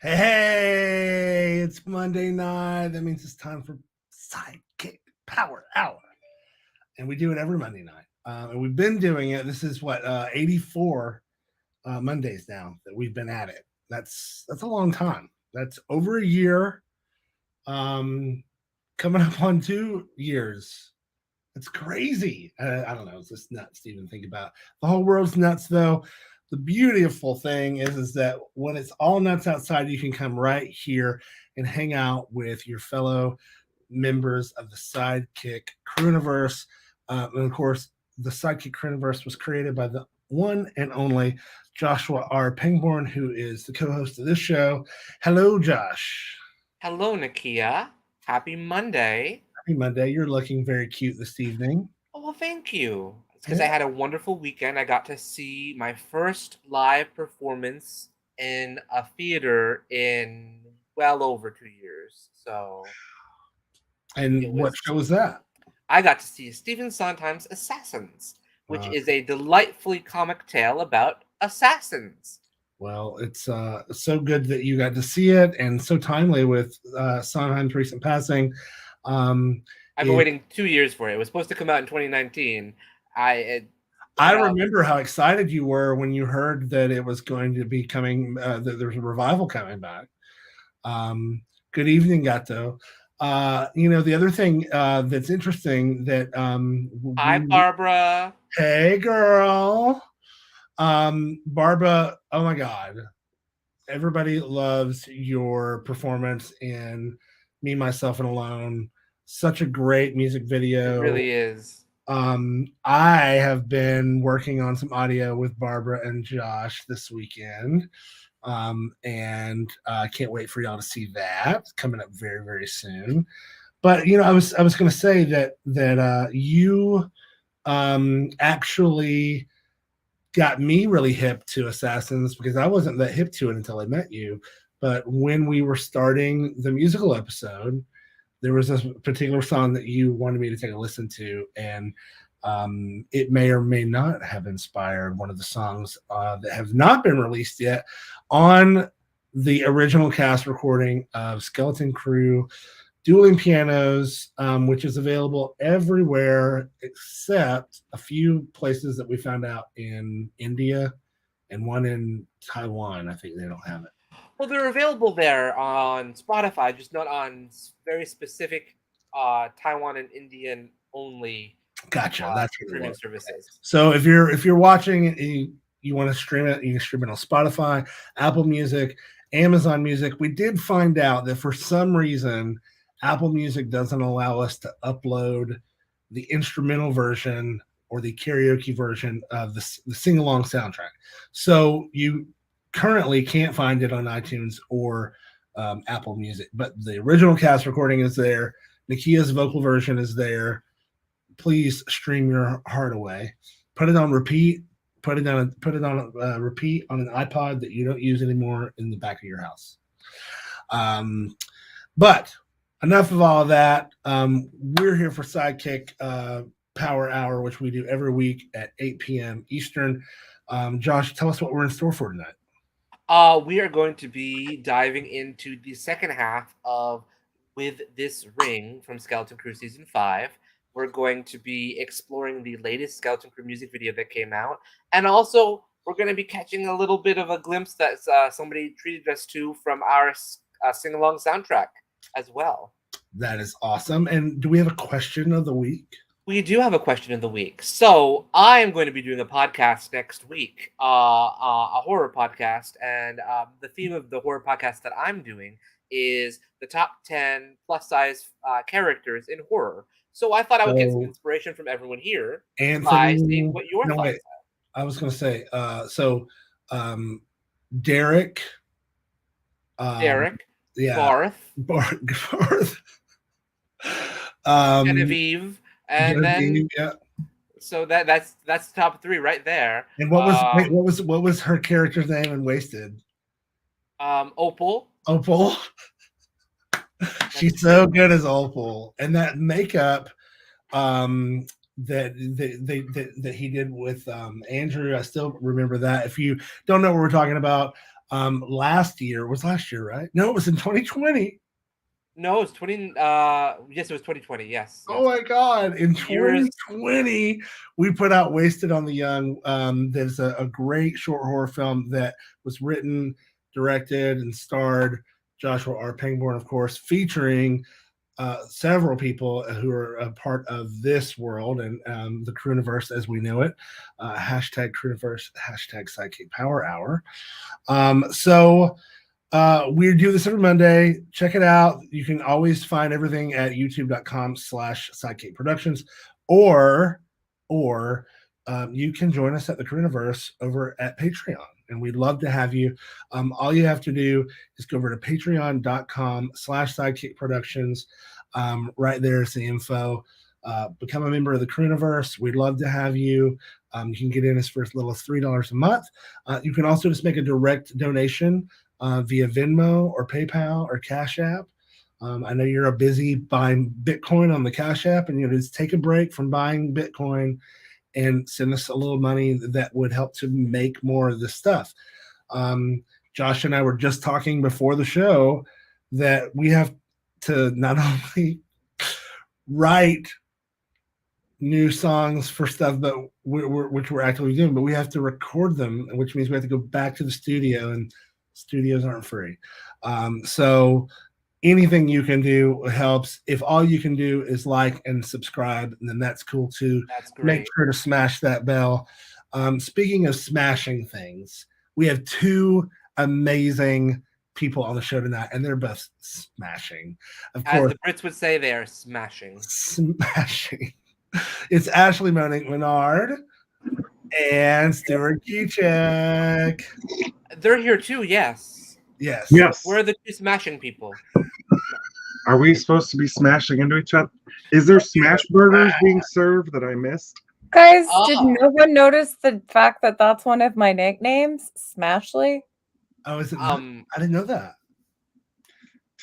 Hey, it's Monday night. That means it's time for SideKick Power Hour. And we do it every Monday night. And we've been doing it. This is 84 Mondays now that we've been at it. That's a long time. That's over a year. Um, Coming up on 2 years. It's crazy. I don't know. It's just nuts to even think about. The whole world's nuts, though. The beautiful thing is that when it's all nuts outside, you can come right here and hang out with your fellow members of the Sidekick Crewniverse. And of course, the Sidekick Crewniverse was created by the one and only Joshua R. Pangborn, who is the co-host of this show. Hello, Josh. Hello, Nakia. Happy Monday. Happy Monday. You're looking very cute this evening. Oh, well, thank you. It's because Yeah. I had a wonderful weekend. I got to see my first live performance in a theater in well over 2 years. So it And what was, show was that? I got to see Stephen Sondheim's Assassins, which Uh, is a delightfully comic tale about assassins. Well, it's so good that you got to see it, and so timely with Sondheim's recent passing. Um, I've been it, waiting 2 years for it. It was supposed to come out in 2019. I But remember how excited you were when you heard that it was going to be coming, that there's a revival coming back. Good evening, Gato. The other thing that's interesting that hi, Barbara. hey, girl, Barbara, oh my God, everybody loves your performance in Me, Myself, and Alone. Such a great music It video. really is. I have been working on some audio with Barbara and Josh this weekend. And I can't wait for y'all to see that coming up very, very soon. But I was going to say that you actually got me really hip to Assassins because I wasn't that hip to it until I met you. But when we were starting the musical episode, there was this particular song that you wanted me to take a listen to, and it may or may not have inspired one of the songs that have not been released yet on the original cast recording of Skeleton Crew Dueling Pianos, which is available everywhere except a few places that we found out in India and one in Taiwan. I think they don't have it. Well, they're available there on Spotify, just not on very specific Taiwan and Indian only Gotcha. That's what it streaming was. services. So if you're watching and you want to stream it, you can stream it on Spotify, Apple Music, Amazon Music. We did find out that for some reason Apple Music doesn't allow us to upload the instrumental version or the karaoke version of the sing along soundtrack. So you currently can't find it on iTunes or Apple Music, but the original cast recording is there. Nakia's vocal version is there. Please stream your heart away. Put it on repeat. Put it on repeat on an iPod that you don't use anymore in the back of your house. But enough of all of that. We're here for Sidekick Power Hour, which we do every week at 8 p.m. Eastern. Josh, tell us what we're in store for tonight. We are going to be diving into the second half of With This Ring from Skeleton Crew Season 5. We're going to be exploring the latest Skeleton Crew music video that came out. And also, we're going to be catching a little bit of a glimpse that somebody treated us to from our sing along soundtrack as well. That is awesome. And do we have a question of the week? We do have a question of the week. So I am going to be doing a podcast next week, a horror podcast, and the theme of the horror podcast that I'm doing is the top 10 plus size characters in horror. So I thought I would get some So inspiration from everyone here by seeing Anthony, what your no thoughts wait, I was going to say, um, Derek, are. um, Derek, yeah, Garth, Garth, um, Genevieve, and then Genevieve, yeah. so that's the top three right there. And what was her character's name in Wasted? Opal. Opal. That's She's so two. good as Opal, and that makeup um, that he did with Andrew. I still remember that. If you don't know what we're talking about, last year, right? No, it was in 2020. No, it's 20. Yes, it was 2020. Yes. Oh my God. In Years. 2020, we put out Wasted on the Young. There's a great short horror film that was written, directed, and starred Joshua R. Pangborn, of course, featuring several people who are a part of this world and the Crewniverse as we know it. Hashtag Crewniverse, hashtag SideKick Power Hour. So we do this every Monday. Check it out. You can always find everything at youtube.com/sidekick productions, or you can join us at the Crewniverse over at Patreon. And we'd love to have you. All you have to do is go over to patreon.com/sidekick productions. Right there's the info. Become a member of the Crewniverse. We'd love to have you. You can get in as for as little as $3 a month. You can also just make a direct donation via Venmo or PayPal or Cash App. I know you're busy buying Bitcoin on the Cash App, and just take a break from buying Bitcoin and send us a little money that would help to make more of this stuff. Josh and I were just talking before the show that we have to not only write new songs for stuff, but which we're actively doing, but we have to record them, which means we have to go back to the studio, and studios aren't free. So anything you can do helps. If all you can do is like and subscribe, then that's cool too. That's great. Make sure to smash that bell. Speaking of smashing things, we have two amazing people on the show tonight, and they're both smashing. Of course, as the Brits would say, they are smashing. Smashing. It's Ashley, Monique, Menard, and Stuart Kiczek. They're here too. Yes. Yes. We're the two smashing people. Are we supposed to be smashing into each other? Is there smash burgers being served that I missed? Guys, did no one notice the fact that that's one of my nicknames, Smashly? Oh, is it? I didn't know that.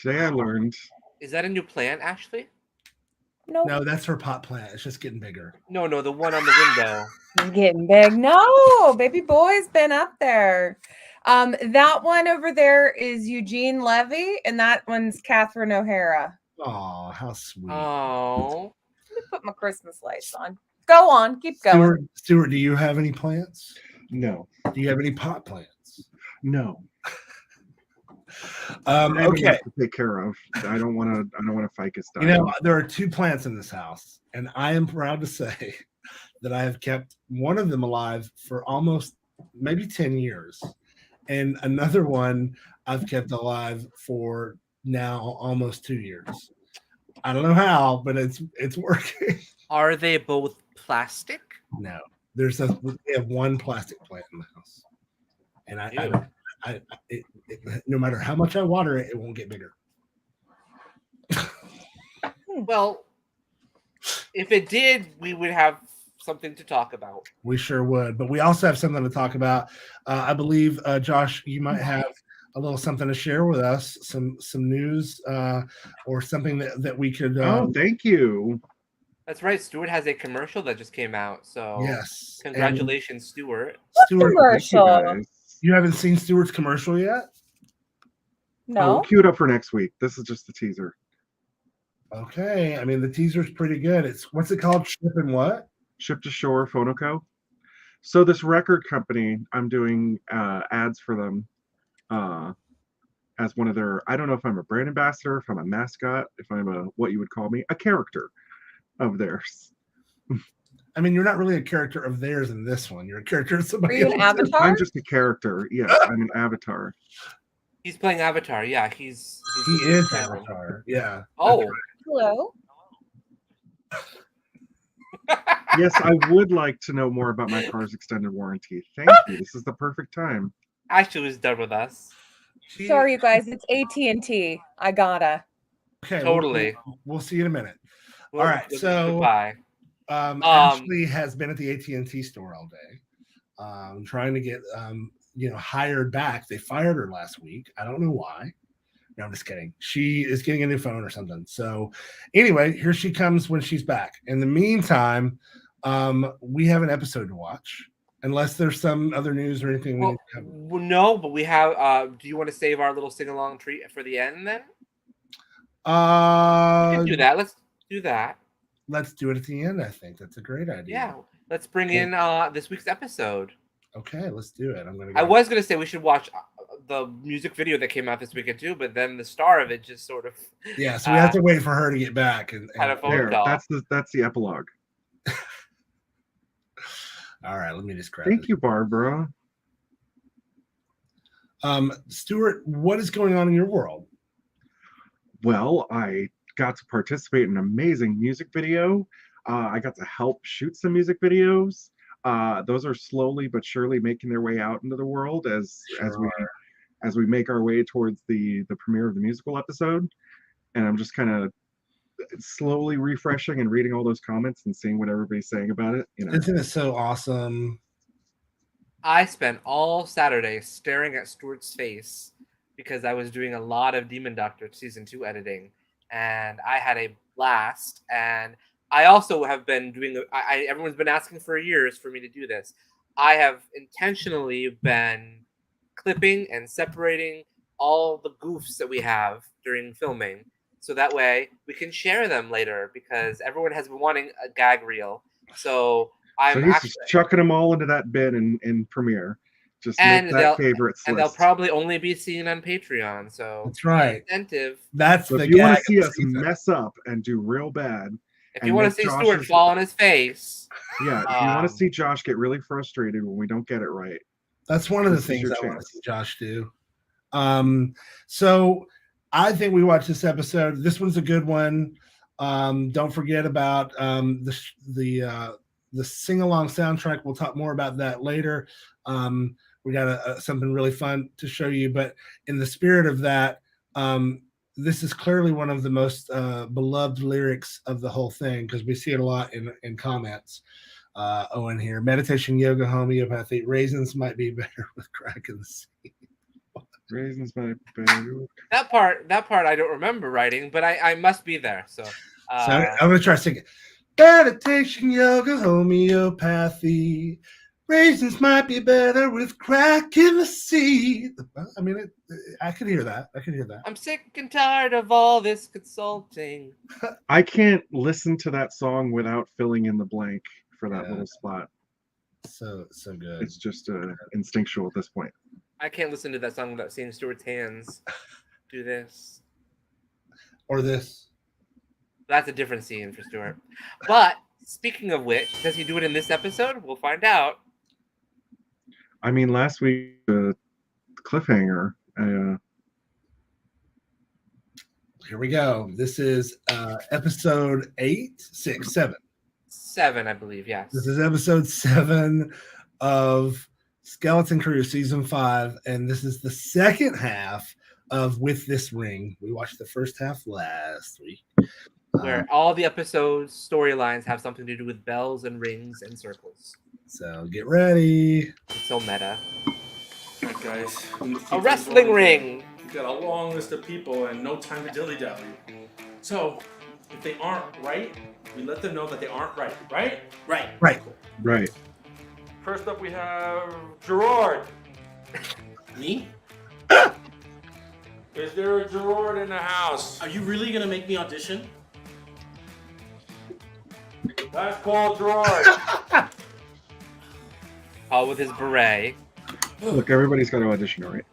Today I learned. Is that a new plant, Ashley? No, that's her pot plant. It's just getting bigger. No, the one on the window. It's getting big. No, baby boy's been up there. That one over there is Eugene Levy, and that one's Catherine O'Hara. Oh, how sweet. Oh. Let me put my Christmas lights on. Go on, keep going. Stuart, do you have any plants? No. Do you have any pot plants? No. Okay. To take care of. I don't want to ficus die. There are two plants in this house, and I am proud to say that I have kept one of them alive for almost maybe 10 years. And another one I've kept alive for now almost 2 years. I don't know how, but it's working. Are they both plastic? No. We have one plastic plant in the house. And no matter how much I water it, it won't get bigger. Well, if it did, we would have something to talk about. We sure would, but we also have something to talk about. I believe, Josh, you might have a little something to share with us, some news or something that we could. Oh, thank you. That's right. Stuart has a commercial that just came out. So yes, congratulations, Stuart. Stuart, commercial. You haven't seen Stuart's commercial yet? No. Oh, we'll queue it up for next week. This is just the teaser. Okay. I mean, the teaser's pretty good. What's it called? Ship and what? Ship to Shore Phonoco. So this record company, I'm doing ads for them as one of their, I don't know if I'm a brand ambassador, if I'm a mascot, if I'm what you would call me, a character of theirs. I mean, you're not really a character of theirs in this one. You're a character of somebody else. Are you an avatar? I'm just a character. Yes, I'm an avatar. He's playing Avatar. Yeah, he is Avatar. Yeah. Oh. Hello. Yes, I would like to know more about my car's extended warranty. Thank you. This is the perfect time. Ashley was done with us. Sorry, you guys. It's AT&T. I gotta. Okay. Totally. We'll see you in a minute. All right. So goodbye. Ashley has been at the AT&T store all day, trying to get hired back. They fired her last week. I don't know why. No, I'm just kidding. She is getting a new phone or something. So anyway, here she comes when she's back. In the meantime, we have an episode to watch. Unless there's some other news or anything we Well, need to cover. no, but we have. Do you want to save our little sing along treat for the end then? We can do that. Let's do that. Let's do it at the end. I think that's a great idea. Yeah. Let's bring in this week's episode. Okay, let's do it. I'm gonna. I was gonna say we should watch the music video that came out this weekend too, but then the star of it just sort of. Yeah, so we have to wait for her to get back and had a phone There, call. that's the epilogue. All right, let me just grab. Thank you, Barbara. Stuart, what is going on in your world? Well, I got to participate in an amazing music video. I got to help shoot some music videos. Those are slowly but surely making their way out into the world as we make our way towards the premiere of the musical episode. And I'm just kind of slowly refreshing and reading all those comments and seeing what everybody's saying about it. You know, Isn't it so awesome? I spent all Saturday staring at Stuart's face because I was doing a lot of Demon Doctor season 2 editing, and I had a blast. And I also have been doing. Everyone's been asking for years for me to do this. I have intentionally been clipping and separating all the goofs that we have during filming, so that way we can share them later because everyone has been wanting a gag reel. So I'm he's actually just chucking them all into that bin in Premiere. Just and make that favorites and list. they'll probably only be seen on Patreon. So That's right. Incentive. That's So the if you want gag to see of the us season. mess up and do real bad, If and you want to make see Josh's- Stuart fall on his face, yeah, if you want Um, to see Josh get really frustrated when we don't get it right, That's one of the This is things your I want to chance. see Josh do. So I think we watched this episode. This one's a good one. Don't forget about the sing along soundtrack. We'll talk more about that later. We got something really fun to show you. But in the spirit of that, this is clearly one of the most beloved lyrics of the whole thing because we see it a lot in comments. Owen here, meditation, yoga, homeopathy, raisins might be better with crack in the sea. raisins might be better. that part I don't remember writing, but I must be there. So, So I'm gonna try singing. Meditation, yoga, homeopathy. Raisins might be better with crack in the sea. I mean, I could hear that. I'm sick and tired of all this consulting. I can't listen to that song without filling in the blank for that Yeah. little spot. So good. It's just instinctual at this point. I can't listen to that song without seeing Stuart's hands do this. Or this. That's a different scene for Stuart. But speaking of which, does he do it in this episode? We'll find out. I mean, last week the cliffhanger. Here we go. This is episode 8, 6, 7. 7, I believe. Yes. This is episode 7 of Skeleton Crew season 5, and this is the second half of With This Ring. We watched the first half last week. Where all the episodes storylines have something to do with bells and rings and circles. So get ready. It's so meta. All right, guys. A wrestling ring. We've got a long list of people and no time to dilly-dally. So, if they aren't right, we let them know that they aren't right. Right? Right. Right. Right. First up, we have Gerard. Me? Is there a Gerard in the house? Are you really gonna make me audition? That's called Gerard. All with his beret. Look, everybody's got to audition, all right?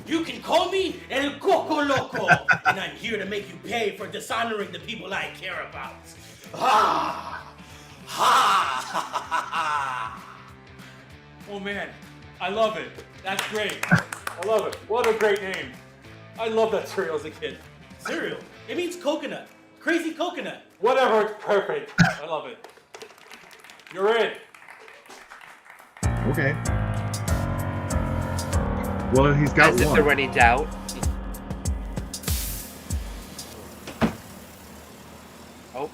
You can call me El Coco Loco, and I'm here to make you pay for dishonoring the people I care about. Ha! Ha! Ha! Ha! Oh man, I love it. That's great. I love it. What a great name. I love that cereal as a kid. Cereal. It means coconut. Crazy coconut. Whatever, it's perfect. I love it. You're in. Okay. Well, he's got As if there were one. any doubt. Oh.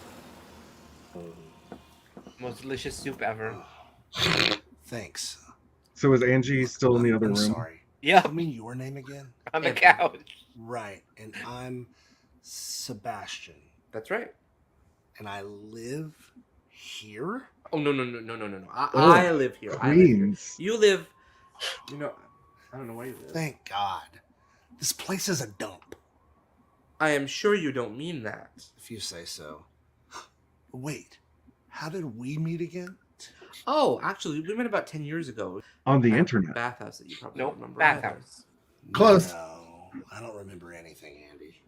Most delicious soup ever. Thanks. So is Angie still in the other I'm room? sorry. Yeah, Tell me your name again. on the couch. Right. And I'm Sebastian. That's right. And I live here. Oh no. I live here. I live here. Queens. You live. You know, I don't know where you live. Thank God. This place is a dump. I am sure you don't mean that. If you say so. Wait, how did we meet again? Oh, actually, we met about 10 years ago. On the At a internet. bathhouse that you probably Nope, don't remember. bathhouse. Close. No, I don't remember anything, Andy.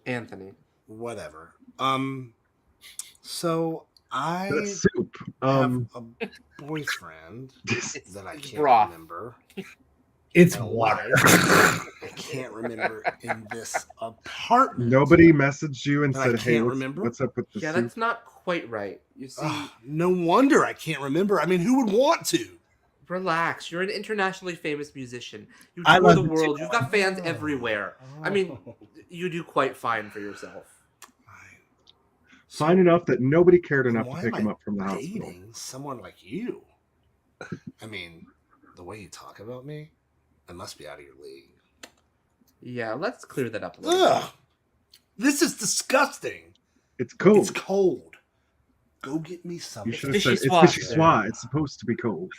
Anthony. Whatever. So I The soup. have a boyfriend that I It's can't broth. remember. It's And water. I can't remember in this apartment. Nobody messaged you and I said, "Hey, can't what's, remember? what's up with the Yeah, soup?" that's not quite right. You see, Ugh, no wonder I can't remember. I mean, who would want to? relax. You're an internationally famous musician. You I tour love the it world. too. You've got fans everywhere. I mean, you do quite fine for yourself. Fine enough that nobody cared Then enough to why pick am him I up from the hospital. dating someone like you? I mean, the way you talk about me, I must be out of your league. Yeah, let's clear that up a little Ugh, this is disgusting. It's cold. It's cold. Go get me something. You should have said it's Vichyssoise. Vichyssoise. It's supposed to be cold.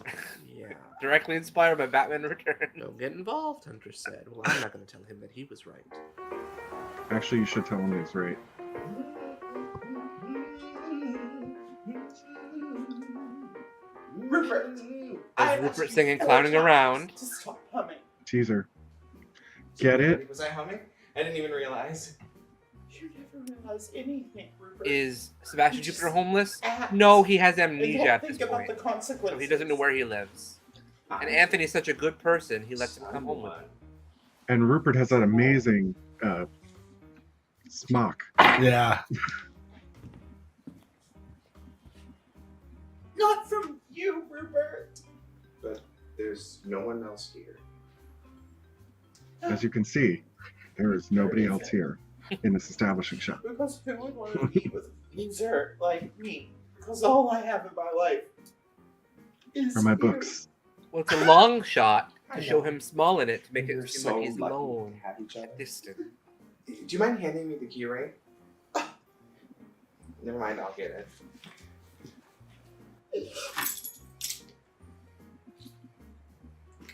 bit. Yeah. Directly inspired by Batman Returns. Don't get involved, Hunter said. Well, I'm not going to tell him that he was right. Actually, you should tell him he's right. Rupert. There's Rupert singing Clowning Around. Just stop humming. Teaser. Get it? Was I humming? I didn't even realize. You never realize anything, Rupert. Is Sebastian You just Jupiter homeless? act. No, he has And amnesia don't at think this about point. the consequences. So he doesn't know where he lives. And Anthony's such a good person, he lets him come home with him. And Rupert has that amazing smock. Yeah. Not from you, Rupert. But there's no one else here. As you can see, there is nobody else here in this establishing shot. Because who would want to be with a loser like me? Because all I have in my life is Are my you. books. Well, it's a long shot I to show know. him small in it to make We're it seem so like he's lucky alone. to have each other. Distant. Do you mind handing me the key ring? Never mind, I'll get it.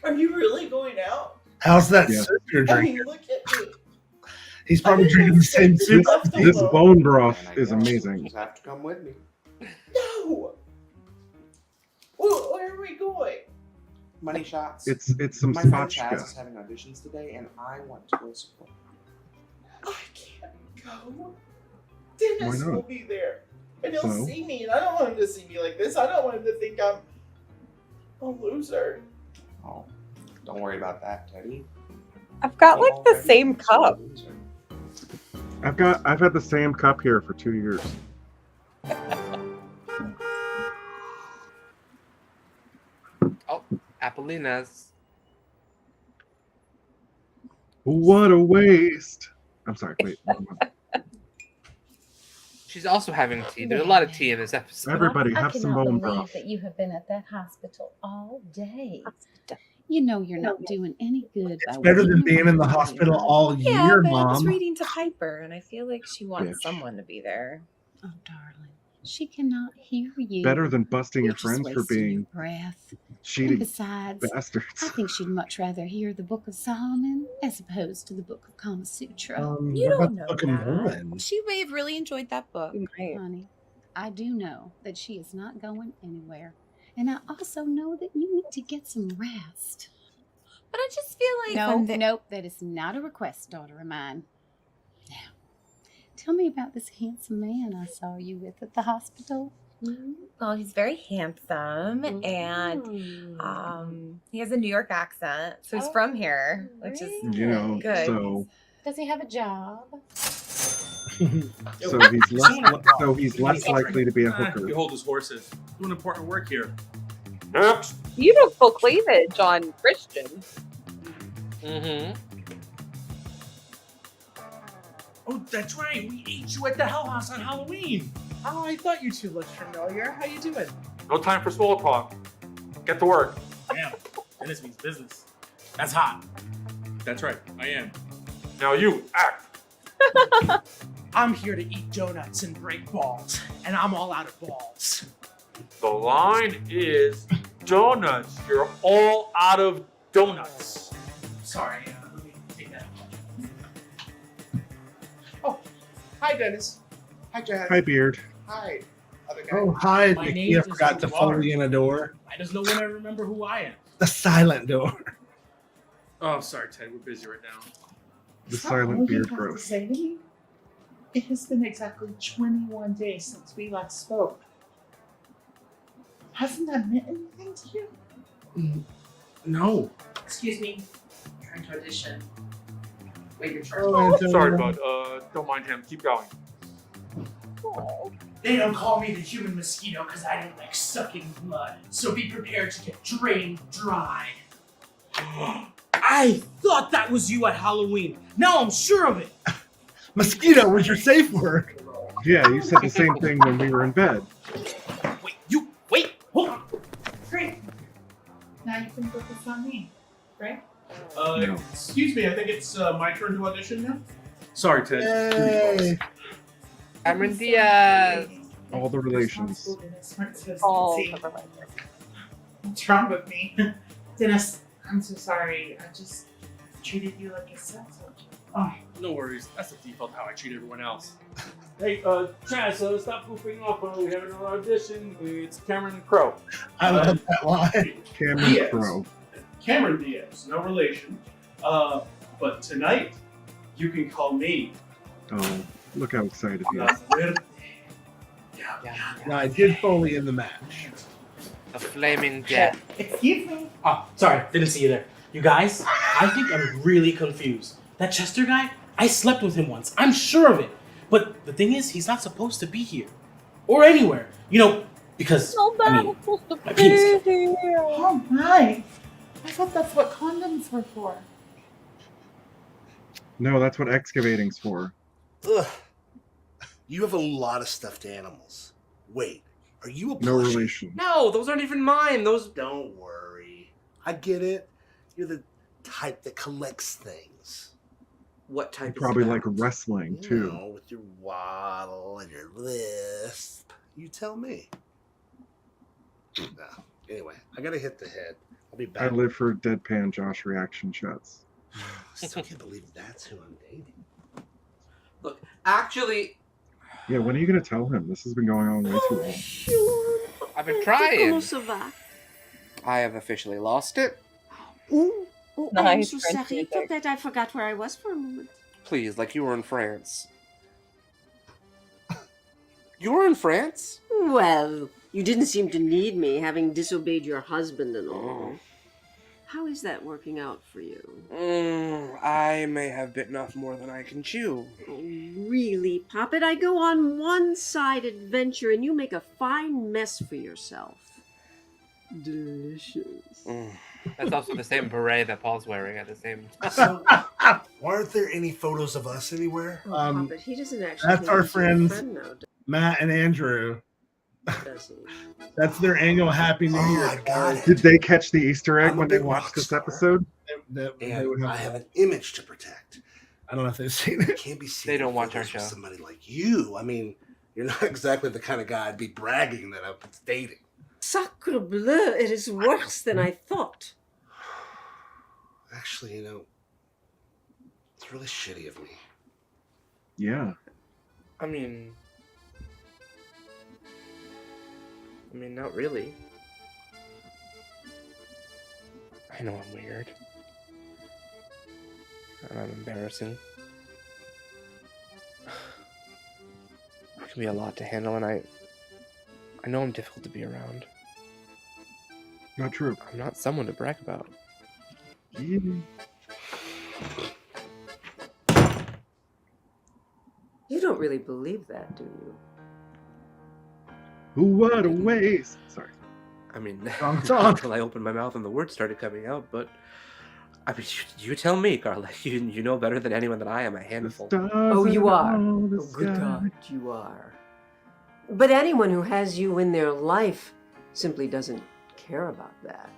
Are you really going out? How's that Yeah. soup you're I drinking? mean, look at me. He's probably I didn't drinking the same know soup. left This alone. bone broth And I is guess amazing. You just have to come with me. No. Where are we going? Money shots. It's some My friend Chaz spotchka. is having auditions today, and I want to go support. I can't go. Dennis Why not? will be there. And he'll So? see me, and I don't want him to see me like this. I don't want him to think I'm a loser. Oh, don't worry about that, Teddy. I've got Well, like the already same he's a cup. loser. I've had the same cup here for 2 years. Apollina's. What a waste! I'm sorry. Wait. never mind. She's also having tea. There's a lot of tea in this episode. Everybody, I have some cannot bone believe broth. that you have been at that hospital all day. You know you're not doing any good. It's by better than waiting being in the around. hospital all Yeah, year, but I was Mom. reading to Piper, and I feel like she wants Bitch. someone to be there. Oh, darling, she cannot hear you. Better than busting You're your just friends for wasting your being breath. And cheating besides, I bastards. think she'd much rather hear the Book of Solomon as opposed to the Book of Kama Sutra. You what don't about know the Book of that. Mormon? She may have really enjoyed that book. Honey, I do know that she is not going anywhere. And I also know that you need to get some rest. But I just feel like No, nope, that is not a request, daughter of mine. Now, tell me about this handsome man I saw you with at the hospital. Well, he's very handsome, and he has a New York accent, so he's from here, which is You know, good. so Does he have a job? he's less likely to be a hooker. You hold his horses. Doing important work here. Beautiful cleavage on Christian. Mm-hmm. Oh, that's right. We ate you at the Hell House on Halloween. Oh, I thought you two looked familiar. How you doing? No time for small talk. Get to work. Damn. Dennis means business. That's hot. That's right. I am. Now you act. I'm here to eat donuts and break balls, and I'm all out of balls. The line is donuts. You're all out of donuts. Sorry, let me take that. Oh, hi, Dennis. Hi, Jazz. Hi, Beard. Hi, other guy. Oh, hi, My name Nakia is forgot to Stuart. Foley in a door. Why does no one ever remember who I am? The silent door. Oh, sorry, Ted. We're busy right now. The Is that all silent you beard have growth. to say to me? It has been exactly 21 days since we last spoke. Hasn't that meant anything to you? No. Excuse me. I'm trying to audition. Wait your turn. Oh, Sorry, bud. Don't mind him. Keep going. They don't call me the human mosquito because I don't like sucking blood. So be prepared to get drained dry. I thought that was you at Halloween. Now I'm sure of it. Mosquito was your safe word. Yeah, you said the same thing when we were in bed. Wait, hold on. Great. Now you can focus on me, right? No. Excuse me, I think it's my turn to audition now. Sorry, Ted. Yay. Cameron Diaz. All the relations. All See, of the language. what's wrong with me? Dennis, I'm so sorry. I just treated you like a sex object. Oh, No worries. That's the default how I treat everyone else. Hey, Chaz, stop goofing off. We have another audition. It's Cameron Crowe. I love that line. Cameron Yes. Crowe. Cameron Diaz, no relation. But tonight, you can call me Oh, look how excited he La is. Muerte. No, I did Foley in the match. A flaming death. excuse me. Oh, sorry, didn't see you there. You guys, I think I'm really confused. That Chester guy, I slept with him once. I'm sure of it. But the thing is, he's not supposed to be here. Or anywhere. You know, because, I mean, my penis killed. Oh my. I thought that's what condoms were for. No, that's what excavating's for. Ugh. You have a lot of stuffed animals. Wait, are you a No plushie? relation. No, those aren't even mine. Those. Don't worry. I get it. You're the type that collects things. What type? Probably is that? like wrestling, You too. know, with your waddle and your lisp. You tell me. No. Anyway, I gotta hit the head. I'll be I back. live for deadpan Josh reaction shots. Still can't believe that's who I'm dating. Look, actually, Yeah, when are you going to tell him? This has been going on way too long. I've been trying. Comment ça va? I have officially lost it. Oh, I'm Nice so French sorry music. that I forgot where I was for a moment. Please, like you were in France. You were in France? Well, you didn't seem to need me, having disobeyed your husband and all. Oh. How is that working out for you? I may have bitten off more than I can chew. Oh, really, Poppet? I go on one-side adventure and you make a fine mess for yourself. Delicious. That's also the same beret that Paul's wearing at the same time. So, aren't there any photos of us anywhere? Oh, Poppet, he doesn't actually That's think our he's your friends, friend now, Matt and Andrew. does he? That's their annual Happy New Year. I got it. Did they catch the Easter egg I'm a when they big watched rock this star. episode? They would And have I to- have an image to protect. I don't know if they've seen it. Can't be seen. They don't watch our with show. Somebody like you. I mean, you're not exactly the kind of guy I'd be bragging that I'm dating. Sacre bleu, it is worse than I thought. Actually, you know, it's really shitty of me. Yeah. I mean, not really. I know I'm weird. And I'm embarrassing. It can be a lot to handle, and I know I'm difficult to be around. Not true. I'm not someone to brag about. Yeah. You don't really believe that, do you? What a waste. Sorry. I mean, Wrong not song. until I opened my mouth and the words started coming out, but I mean, you tell me, Carla. You know better than anyone that I am a handful. Oh, you are. Oh, good God, you are. But anyone who has you in their life simply doesn't care about that.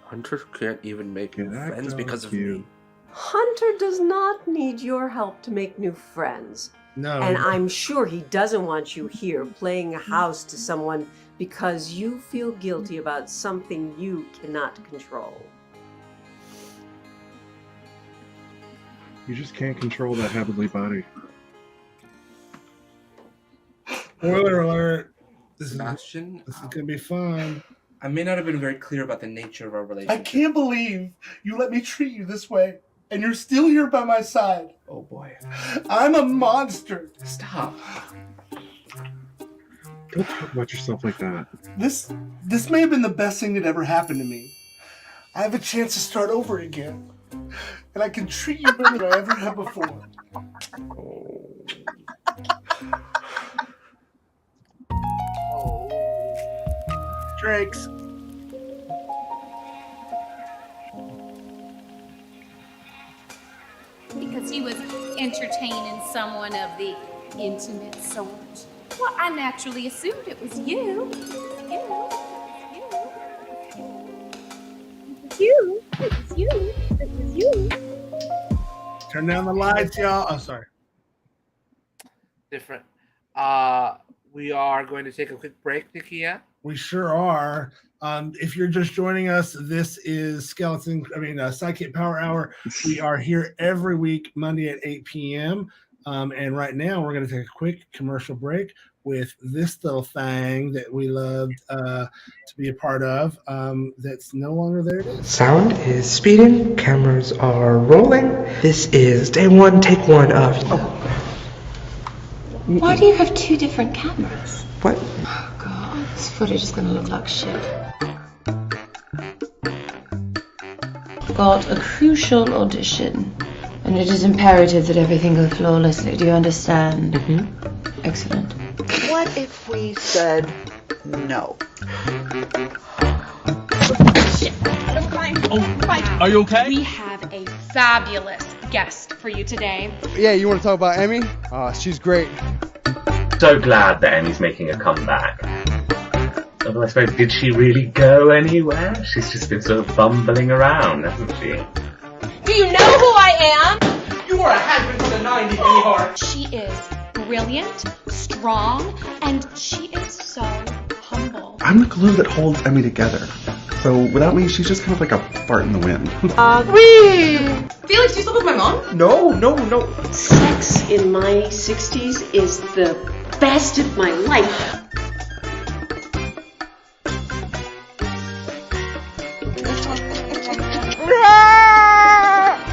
Hunter can't even make new friends because of me. Hunter does not need your help to make new friends. No. And I'm sure he doesn't want you here playing house to someone because you feel guilty about something you cannot control. You just can't control that heavenly body. Spoiler alert. This is Sebastian, gonna be fun. I may not have been very clear about the nature of our relationship. I can't believe you let me treat you this way, and you're still here by my side. Oh boy. I'm a monster. Stop. Don't talk about yourself like that. This may have been the best thing that ever happened to me. I have a chance to start over again, and I can treat you better than I ever have before. Drakes. Because he was entertaining someone of the intimate sort. Well, I naturally assumed it was you. It was you. It was you. Turn down the lights, y'all. Oh, sorry. Different. We are going to take a quick break, Nakia. We sure are. If you're just joining us, this is SideKick Power Hour. We are here every week, Monday at 8 p.m. And right now, we're going to take a quick commercial break with this little thing that we loved to be a part of that's no longer there. It is. Sound is speeding. Cameras are rolling. This is day one, take one of... Why do you have two different cameras? What? Oh god, this footage is gonna look like shit. Got a crucial audition, and it is imperative that everything go flawlessly. Do you understand? Mm-hmm. Excellent. What if we said no? Shit. I'm fine. I'm fine. Are you okay? We have a fabulous guest for you today. Yeah, you want to talk about Emmy? She's great. So glad that Emmy's making a comeback. Although I suppose, did she really go anywhere? She's just been sort of bumbling around, hasn't she? Do you know who I am? You are a has-been for the 90s, Emmy Hart. She is brilliant, strong, and she is so humble. I'm the glue that holds Emmy together. So without me, she's just kind of like a fart in the wind. Felix, do you sleep with my mom? No. Sex in my 60s is the best of my life.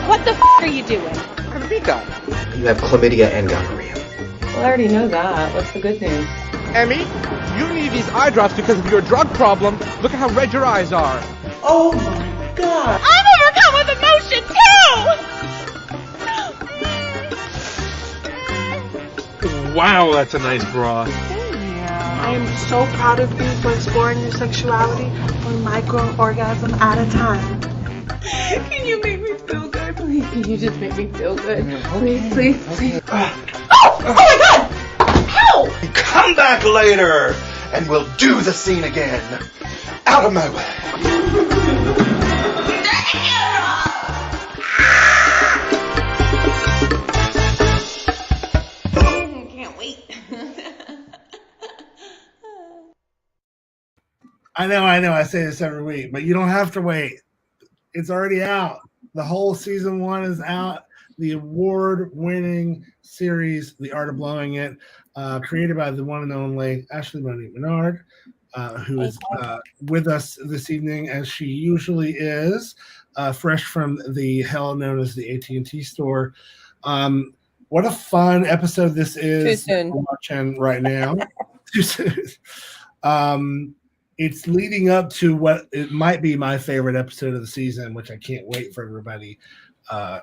What the are you doing? I'm big guy. You have chlamydia and gonorrhea. Well, I already know that. What's the good news? Emmy, you need these eye drops because of your drug problem. Look at how red your eyes are. Oh my god! I'm overcome with emotion too! Wow, that's a nice bra. I am so proud of you for exploring your sexuality one micro-orgasm at a time. Can you make me feel good? Please, can you just make me feel good? Please. Oh my god! How? Come back later, and we'll do the scene again. Out of my way. Can't wait. I know. I say this every week, but you don't have to wait. It's already out. The whole season 1 is out. The award-winning series, The Art of Blowing It, created by the one and only Monique Menard, who is with us this evening, as she usually is, fresh from the hell known as the AT&T store. What a fun episode this is. Too soon. We're watching right now. Too soon. It's leading up to what it might be my favorite episode of the season, which I can't wait for everybody to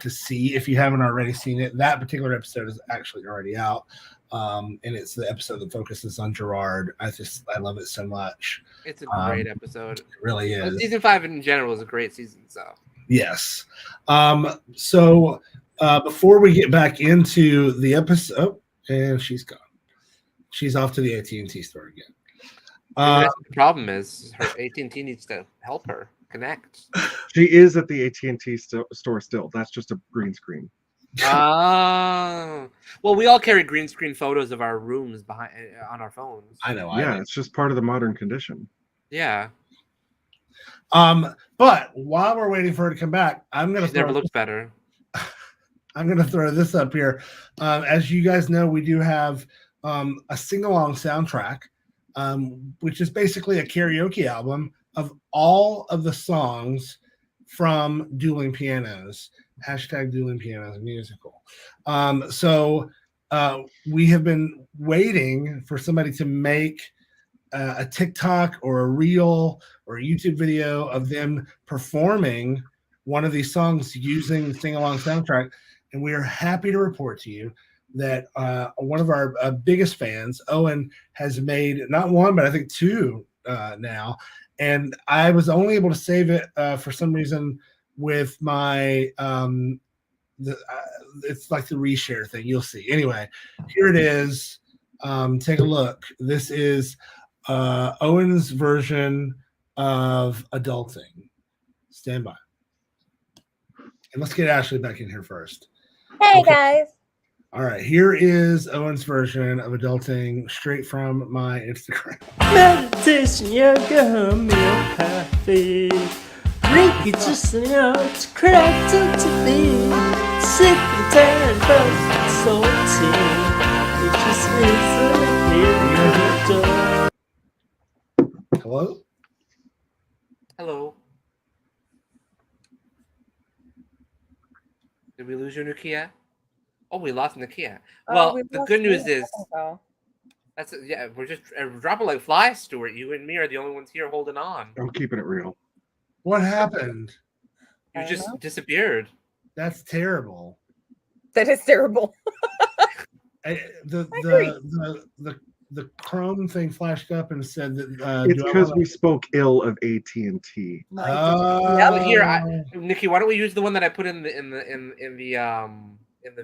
see. If you haven't already seen it, that particular episode is actually already out. And it's the episode that focuses on Gerard. I love it so much. It's a great episode. It really is. Season 5 in general is a great season. So yes. So before we get back into the episode, and she's gone. She's off to the AT&T store again. That's what the problem is her AT&T needs to help her connect. She is at the AT&T store still. That's just a green screen. Well, we all carry green screen photos of our rooms behind on our phones. I know. Yeah, it's just part of the modern condition. Yeah. But while we're waiting for her to come back, I'm gonna never looked better. I'm gonna throw this up here. As you guys know, we do have a sing-along soundtrack, which is basically a karaoke album of all of the songs from Dueling Pianos. Hashtag Dueling Pianos musical. So we have been waiting for somebody to make a TikTok or a reel or a YouTube video of them performing one of these songs using the sing-along soundtrack. And we are happy to report to you that one of our biggest fans, Owen, has made not one, but I think two now. And I was only able to save it for some reason with my it's like the reshare thing. You'll see. Anyway, here it is. Take a look. This is Owen's version of Adulting. Stand by. And let's get Ashley back in here first. Hey, guys. All right, here is Owen's version of Adulting straight from my Instagram. Meditation, yoga, homeopathy. Reiki, just it's correct to be. Sick and tired, but salty. It just lives Hello? Hello. Did we lose your Nakia? Oh, we lost Nakia. Well, the good news is we're just dropping like flies, Stuart. You and me are the only ones here holding on. I'm keeping it real. What happened? You just disappeared. That's terrible. That is terrible. The Chrome thing flashed up and said that It's because we spoke ill of AT&T. Here, Nikki, why don't we use the one that I put in the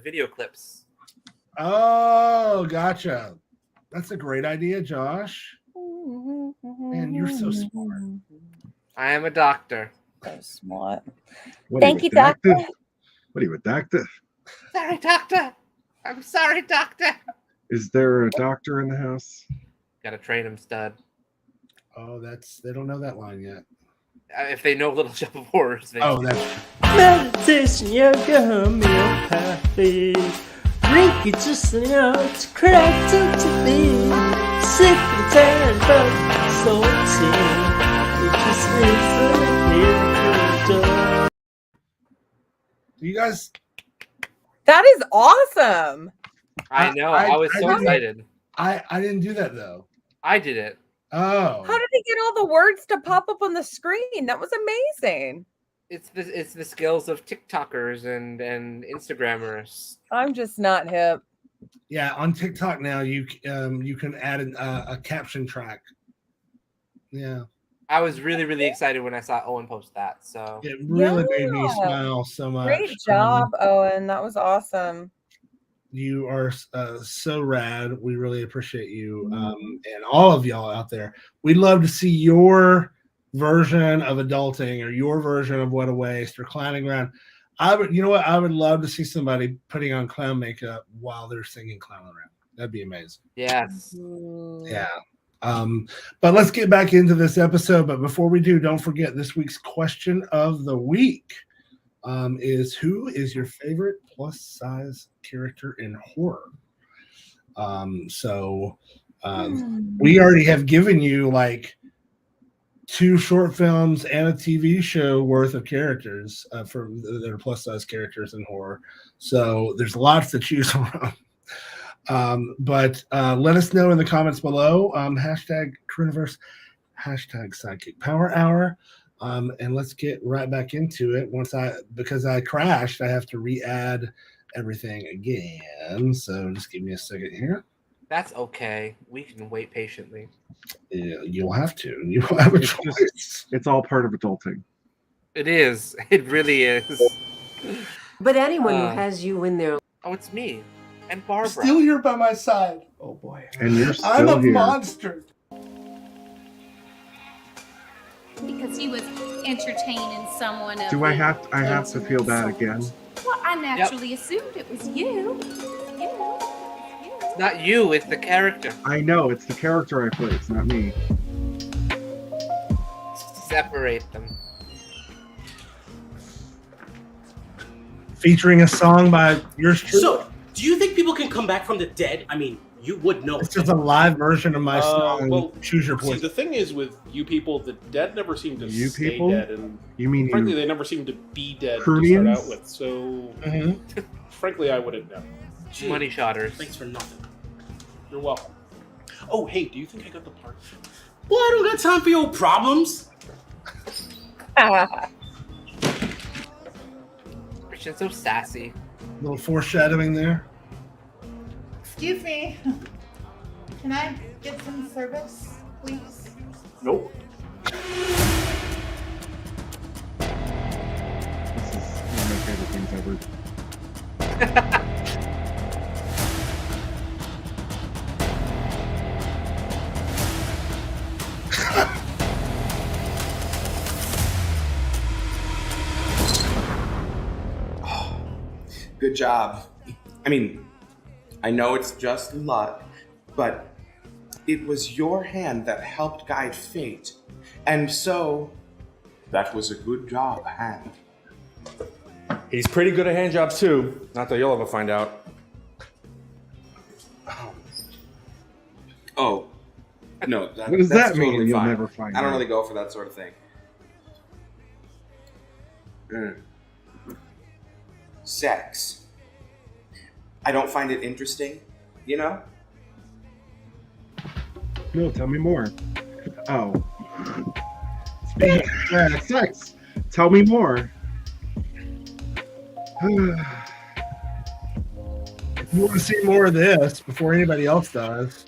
video clips? Oh, gotcha. That's a great idea, Josh. Man, you're so smart. I am a doctor. So smart. Thank you, doctor. What are you, a doctor? Sorry, doctor. I'm sorry, doctor. Is there a doctor in the house? Gotta train him, stud. Oh, they don't know that line yet. If they know Little Shop of Horrors, they that's meditation, yoga, homeopathy. Reiki, just it's correct to be. Sick and tired, but salty. It just lives you guys. That is awesome. I know. I was so excited. I didn't do that though. I did it. Oh. How did he get all the words to pop up on the screen? That was amazing. It's the skills of TikTokers and Instagrammers. I'm just not hip. Yeah, on TikTok now you can add a caption track. Yeah. I was really excited when I saw Owen post that. So it really made me smile so much. Great job, Owen. That was awesome. You are so rad. We really appreciate you and all of y'all out there. We'd love to see your version of Adulting or your version of What a Waste or Clowning Around. I would love to see somebody putting on clown makeup while they're singing Clown Around. That'd be amazing. Yes. Yeah. But let's get back into this episode. But before we do, don't forget this week's question of the week is who is your favorite plus size character in horror? We already have given you like 2 short films and a TV show worth of characters that are plus size characters in horror. So there's lots to choose from. But let us know in the comments below. Hashtag Crewniverse, hashtag SideKick Power Hour. And let's get right back into it. Because I crashed, I have to re-add everything again. So just give me a second here. That's okay. We can wait patiently. Yeah, you'll have to. You will have a choice. It's all part of adulting. It is. It really is. But anyone who has you in their Oh, it's me. And Barbara. Still here by my side. Oh boy. And you're still I'm a here. monster. Because he was entertaining someone of Do I have to feel that again? Well, I naturally assumed it was you. It's not you, it's the character. I know, it's the character I play, it's not me. Separate them. Featuring a song by yours truly. So, do you think people can come back from the dead? I mean, you would know. It's just a live version of my song. Well, Choose your see, poison. the thing is with you people, the dead never seem to You stay people? dead, and You mean frankly, you they never seem to be dead to Prudians? start out with. So, Mm-hmm. frankly, I wouldn't know. Money shotters. Thanks for nothing. You're welcome. Oh, hey, do you think I got the part? Boy, I don't got time for your problems. Christian's so sassy. Little foreshadowing there. Excuse me. Can I get some service, please? Nope. This is one of my favorite things ever. Good job. I mean, I know it's just luck, but it was your hand that helped guide fate. And so, that was a good job, hand. He's pretty good at hand jobs too. Not that you'll ever find out. Oh. No, What does that's that mean? totally You'll fine. never find I don't out. really go for that sort of thing. Sex. I don't find it interesting, you know? No, tell me more. Oh. Speaking of sex, tell me more. If you want to see more of this before anybody else does,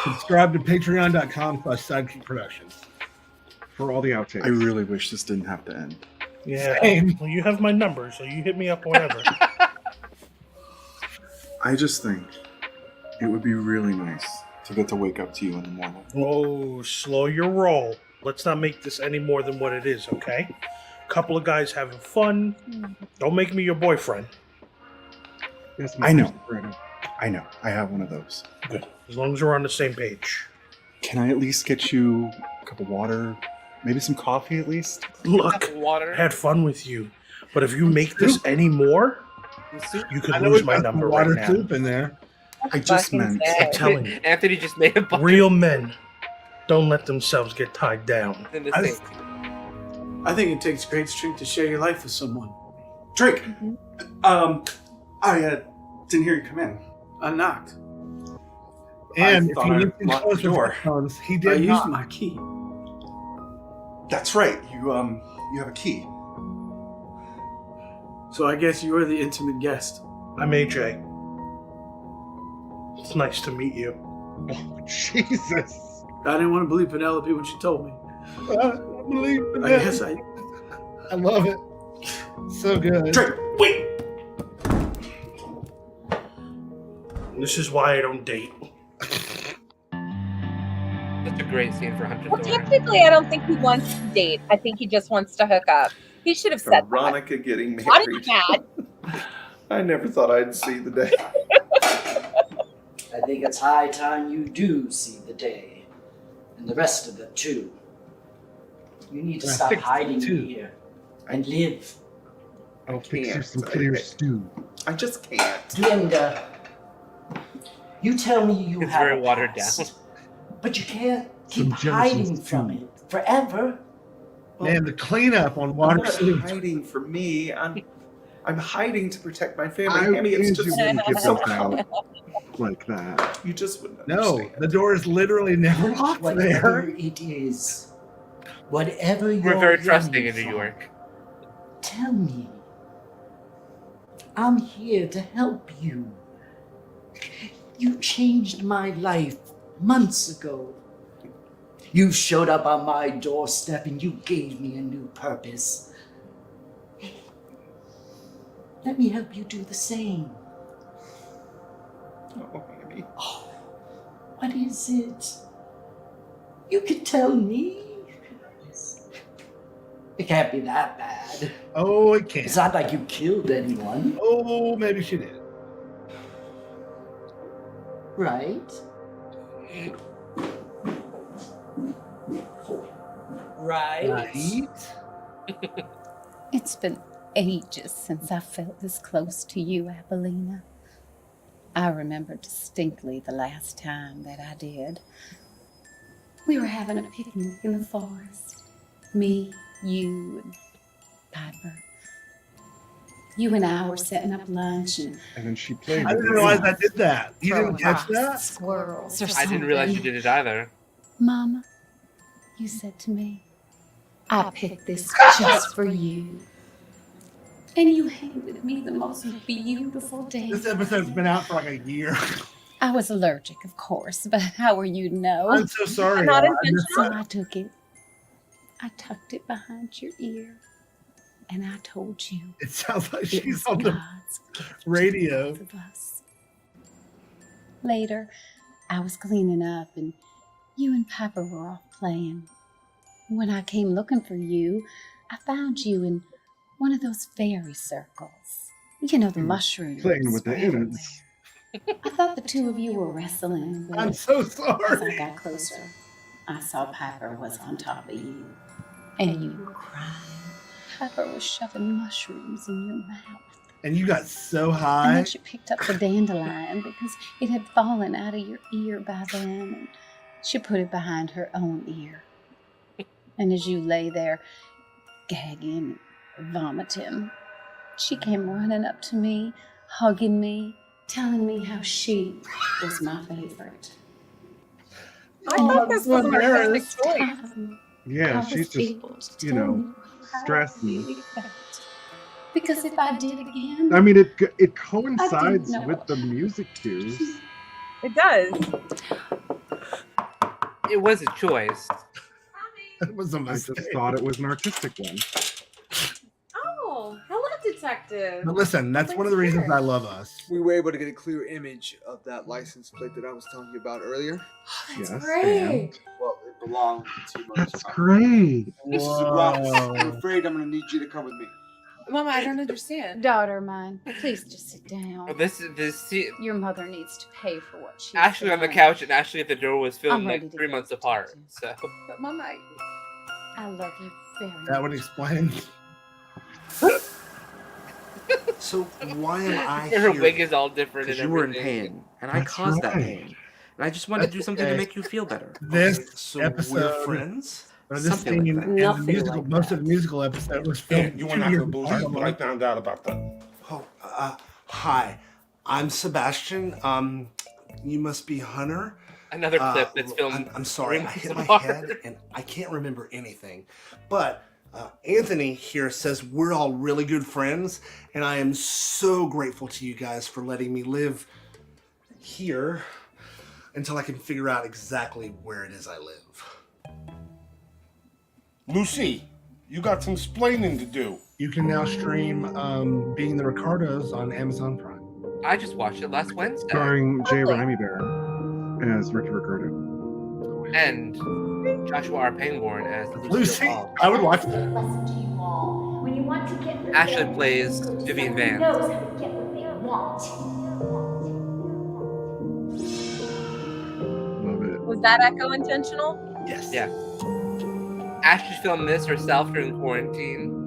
subscribe to patreon.com/sidekick productions. For all the outtakes. I really wish this didn't have to end. Yeah. Same. Well, you have my number, so you hit me up whenever. I just think it would be really nice to get to wake up to you in the morning. Oh, slow your roll. Let's not make this any more than what it is, okay? Couple of guys having fun. Don't make me your boyfriend. Yes, I know. Brandon. I know. I have one of those. Good. As long as we're on the same page. Can I at least get you a cup of water? Maybe some coffee at least? Look, Water. I had fun with you, but if you make this any more, you could lose my number right water now. soup in there. I just meant. I'm telling you, Anthony just made a bucket real men don't let themselves get tied down. in the sink. I think it takes great strength to share your life with someone. Drake, I didn't hear you come in. I knocked. And I if thought you I look locked the door. headphones, he I did used not. my key. That's right. You have a key. So I guess you were the intimate guest. I'm AJ. It's nice to meet you. Oh, Jesus. I didn't want to believe Penelope when she told me. I believe in I that. guess I love it. So good. Drake, wait! This is why I don't date. Such a great scene for Hunter Well, Thor. technically, I don't think he wants to date. I think he just wants to hook up. He should have said Veronica getting that. What married. is that? I never thought I'd see the day. I think it's high time you do see the day. And the rest of it, too. You need to stop hiding in here and live. I'll fix you some clear stew. I just can't. Glenda, you tell me you It's have very a watered past, down. but you can't Some keep Genesis hiding from too. it forever. Man, the cleanup on I'm water not soup. hiding for me. I'm hiding to protect my family. I Hammy, it's and just you wouldn't get built out like that. You just wouldn't No, understand. the door is literally never locked Whatever there. it is, whatever you're We're very trusting running in New from, York. tell me. I'm here to help you. You changed my life months ago. You showed up on my doorstep and you gave me a new purpose. Let me help you do the same. Oh, Hammy. Oh, what is it? You can tell me. It can't be that bad. bad. Oh, it can. It's not like you killed anyone. Oh, maybe she did. Right? Right? It's been ages since I felt this close to you, Abilena. I remember distinctly the last time that I did. We were having a picnic in the forest. Me, you, and Piper. You and I were setting up lunch and then she played. I didn't realize I did that. You throwing didn't catch rocks at that? squirrels or I something. didn't realize you did it either. Mama, you said to me, I picked this just for you. And you handed me the most beautiful day. This episode's been out for like a year. I was allergic, of course, but how were you to know? I'm so sorry. Not I missed intentional. that. I took it. I tucked it behind your ear. And I told you. It sounds like it she's was on the God's gift radio. to both of us. Later, I was cleaning up and you and Papa were off playing. When I came looking for you, I found you in one of those fairy circles. You know, the mushrooms. Playing with the everywhere. innards. I thought the two of you were wrestling. But I'm so sorry. As I got closer, I saw Piper was on top of you. And you were crying. Piper was shoving mushrooms in your mouth. And you got so And high. then she picked up the dandelion because it had fallen out of your ear by then. And she put it behind her own ear. And as you lay there gagging, vomiting, she came running up to me, hugging me, telling me how she was my favorite. I thought this was an artistic choice. Yeah, I she's was able to just, tell stressed. really felt. Because if I did again, I mean, it coincides know. with the music cues. It does. It was a choice. It was a I mistake. just thought it was an artistic one. Oh, hello, detective. But listen, that's one of the reasons I love us. We were able to get a clear image of that license plate that I was telling you about earlier. Yes, great. Well, it belonged to you. That's great. Mrs. Ross, I'm afraid I'm going to need you to come with me. Mama, I don't understand. daughter of mine, please just sit down. Well, this Your mother needs to pay for what she Ashley on the said. couch and Ashley at the door was filmed I'm ready like to 3 months apart. So But Mama, I love you very That much. would explain. So why am I her here? wig is all different. Because And you were in everything. pain, and I That's caused that right. pain. And I just wanted to do something to make you feel better. This So episode, we're friends? or this Something like scene, that. and the Nothing musical, like most that. of the musical episode was Yeah, filmed. you were 2 not years gonna believe apart. what I found out about that. Oh, hi. I'm Sebastian. You must be Hunter. Another clip that's filmed. I'm sorry, 3 I hit months my apart. head and I can't remember anything. But Anthony here says we're all really good friends, and I am so grateful to you guys for letting me live here until I can figure out exactly where it is I live. Lucy, you got some splaining to do. You can now stream Being the Ricardos on Amazon Prime. I just watched it last Wednesday. Starring Jay Rimey Bear as Ricky Ricardo. And Joshua R. Pangborn as Lucy, Hall. I would watch that. Listen to you all. When you want to get rid of Ashley them, plays Vivian Vance. knows how to get what they want. Love it. Was that echo intentional? Yes. Yeah. Ashley filmed this herself during quarantine.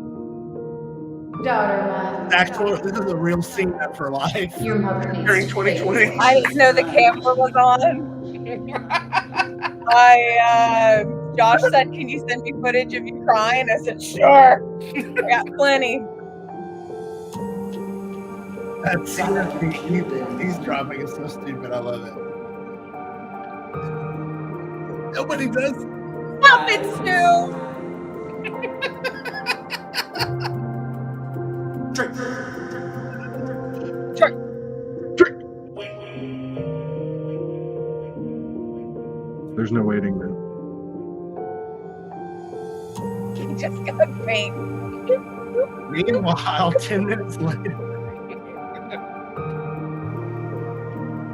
Daughter of mine. Actually, this is a real scene up for life. Your mother needs During to pay. 2020. I didn't know the camera was on. Josh said, "Can you send me footage of you crying?" I said, "Sure." I got plenty. That scene of he's dropping is so stupid. I love it. Nobody does. Stop it, Stu. There's no waiting room. He just got faint. Meanwhile, 10 minutes later.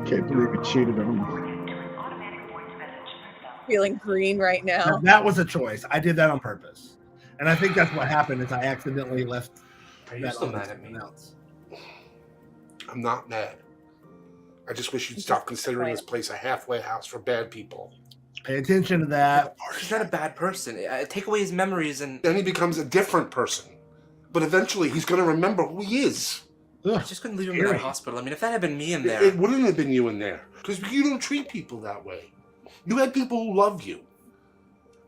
Can't believe he cheated on me. Feeling green right now. That was a choice. I did that on purpose. And I think that's what happened. Is I accidentally left. Are you that still on mad at someone me? else. I'm not mad. I just wish you'd stop considering this place a halfway house for bad people. Pay attention to that. He's not a bad person. Take away his memories and... Then he becomes a different person. But eventually he's going to remember who he is. I just couldn't leave him in that hospital. I mean, if that had been me in there... It wouldn't have been you in there. Because you don't treat people that way. You had people who loved you.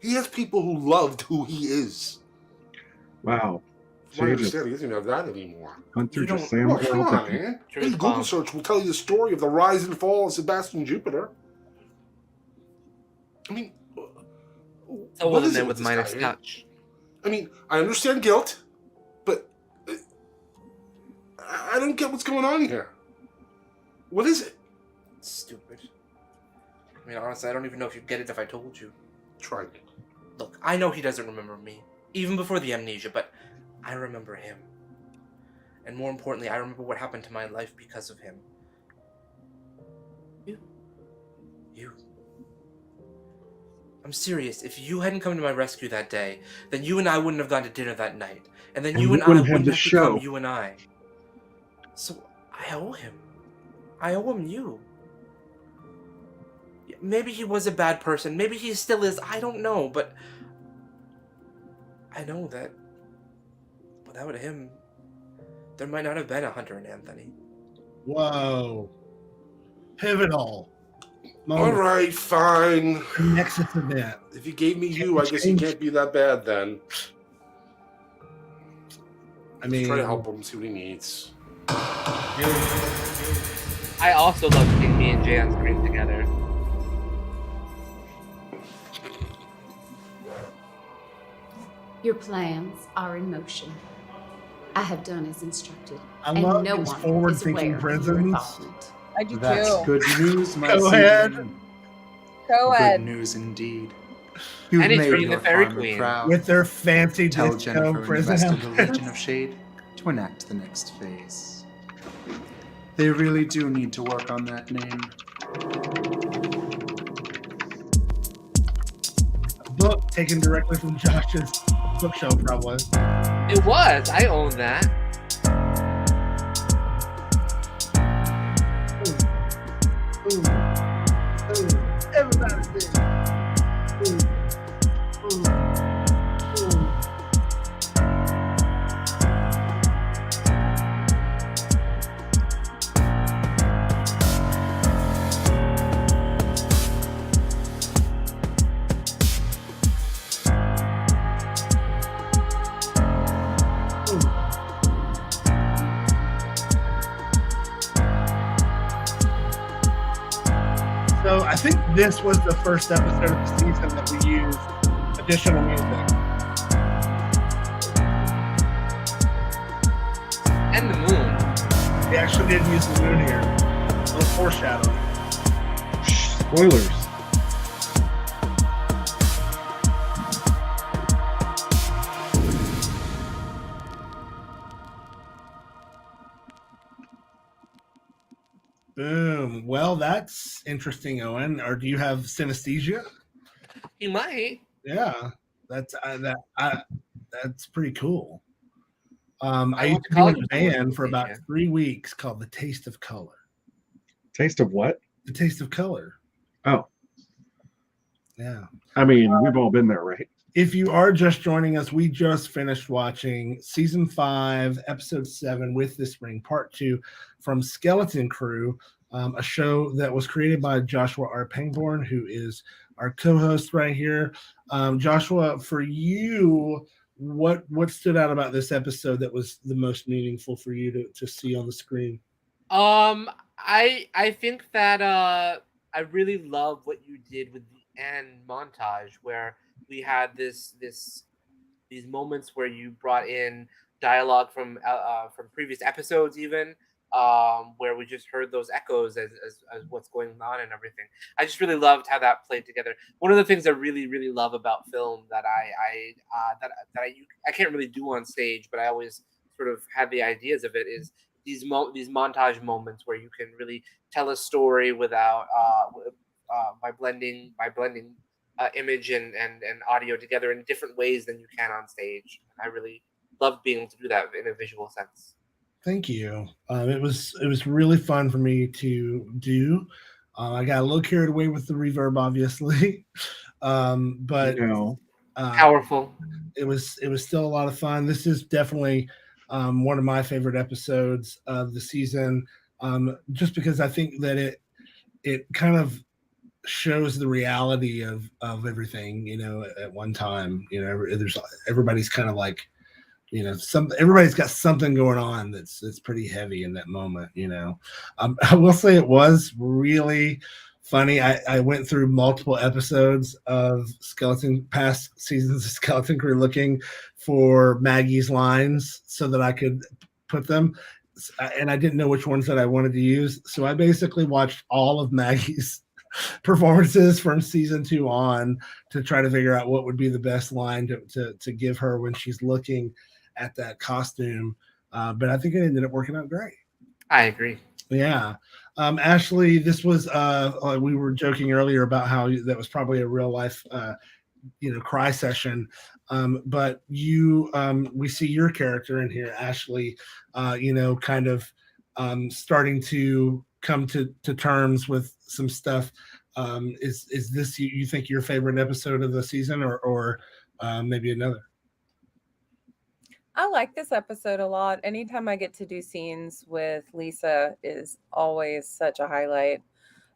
He has people who loved who he is. Wow. From what I understand, he doesn't even have that anymore. Hunter just Well, Sam come on, man. Any Google search will tell you the story of the rise and fall of Sebastian Jupiter. I mean, So what well, is then it with this Midas guy? touch. I mean, I understand guilt, but I don't get what's going on here. What is it? Stupid. I mean, honestly, I don't even know if you'd get it if I told you. Try me. Look, I know he doesn't remember me, even before the amnesia, but I remember him. And more importantly, I remember what happened to my life because of him. You. I'm serious. If you hadn't come to my rescue that day, then you and I wouldn't have gone to dinner that night. And then And you we and I wouldn't have wouldn't the have become show. you and I. So, I owe him. I owe him you. Maybe he was a bad person. Maybe he still is. I don't know, but I know that without him, there might not have been a Hunter and Anthony. Whoa. Pivotal. All right, fine. Nexus event. If he gave me you, I guess he can't be that bad then. I mean, try to help him, see what he needs. I also love seeing me and Jay on screen together. Your plans are in motion. I have done as instructed, I and love no these one is forward-thinking aware of your prisons. involvement. I do That's too. good news, my Go ahead. seedling. Go Good ahead. news indeed. And You've it's made from your the Fairy farmer Queen. proud. With their fancy Tell disco Jennifer and prison the rest of the outfits. Legion of Shade to enact the next phase. They really do need to work on that name. Book taken directly from Josh's bookshelf, probably. It was. I own that. Everybody's there. So I think this was the first episode of the season that we used additional music. And the moon. We actually did use the moon here. A little foreshadowing. Spoilers. Boom. Well, that's interesting, Owen. Or do you have synesthesia? He might. Yeah, that's that's pretty cool. I I used went to to be in college a with band for about synesthesia. 3 weeks called The Taste of Color. Taste of what? The Taste of Color. Oh, Yeah. I mean, we've all been there, right? If you are just joining us, we just finished watching season 5, episode 7, With This Ring, part 2 from Skeleton Crew, a show that was created by Joshua R. Pangborn, who is our co-host right here. Joshua, for you, what stood out about this episode that was the most meaningful for you to see on the screen? I think that I really love what you did with the end montage where we had these moments where you brought in dialogue from previous episodes, even where we just heard those echoes as what's going on and everything. I just really loved how that played together. One of the things I really love about film that I can't really do on stage, but I always sort of have the ideas of it is these montage moments where you can really tell a story without by blending image and audio together in different ways than you can on stage. I really love being able to do that in a visual sense. Thank you. It was really fun for me to do. I got a little carried away with the reverb, obviously, but powerful. It was still a lot of fun. This is definitely one of my favorite episodes of the season, just because I think that it kind of shows the reality of everything. At one time, there's everybody's kind of like. Everybody's got something going on that's pretty heavy in that moment. I will say it was really funny. I went through multiple episodes of past seasons of Skeleton Crew looking for Maggie's lines so that I could put them, and I didn't know which ones that I wanted to use. So I basically watched all of Maggie's performances from season 2 on to try to figure out what would be the best line to give her when she's looking at that costume, but I think it ended up working out great. I agree. Yeah. Ashley, this was we were joking earlier about how that was probably a real life cry session, but you we see your character in here, Ashley, kind of starting to come to terms with some stuff. Is this you think your favorite episode of the season, or maybe another? I like this episode a lot. Anytime I get to do scenes with Lisa is always such a highlight.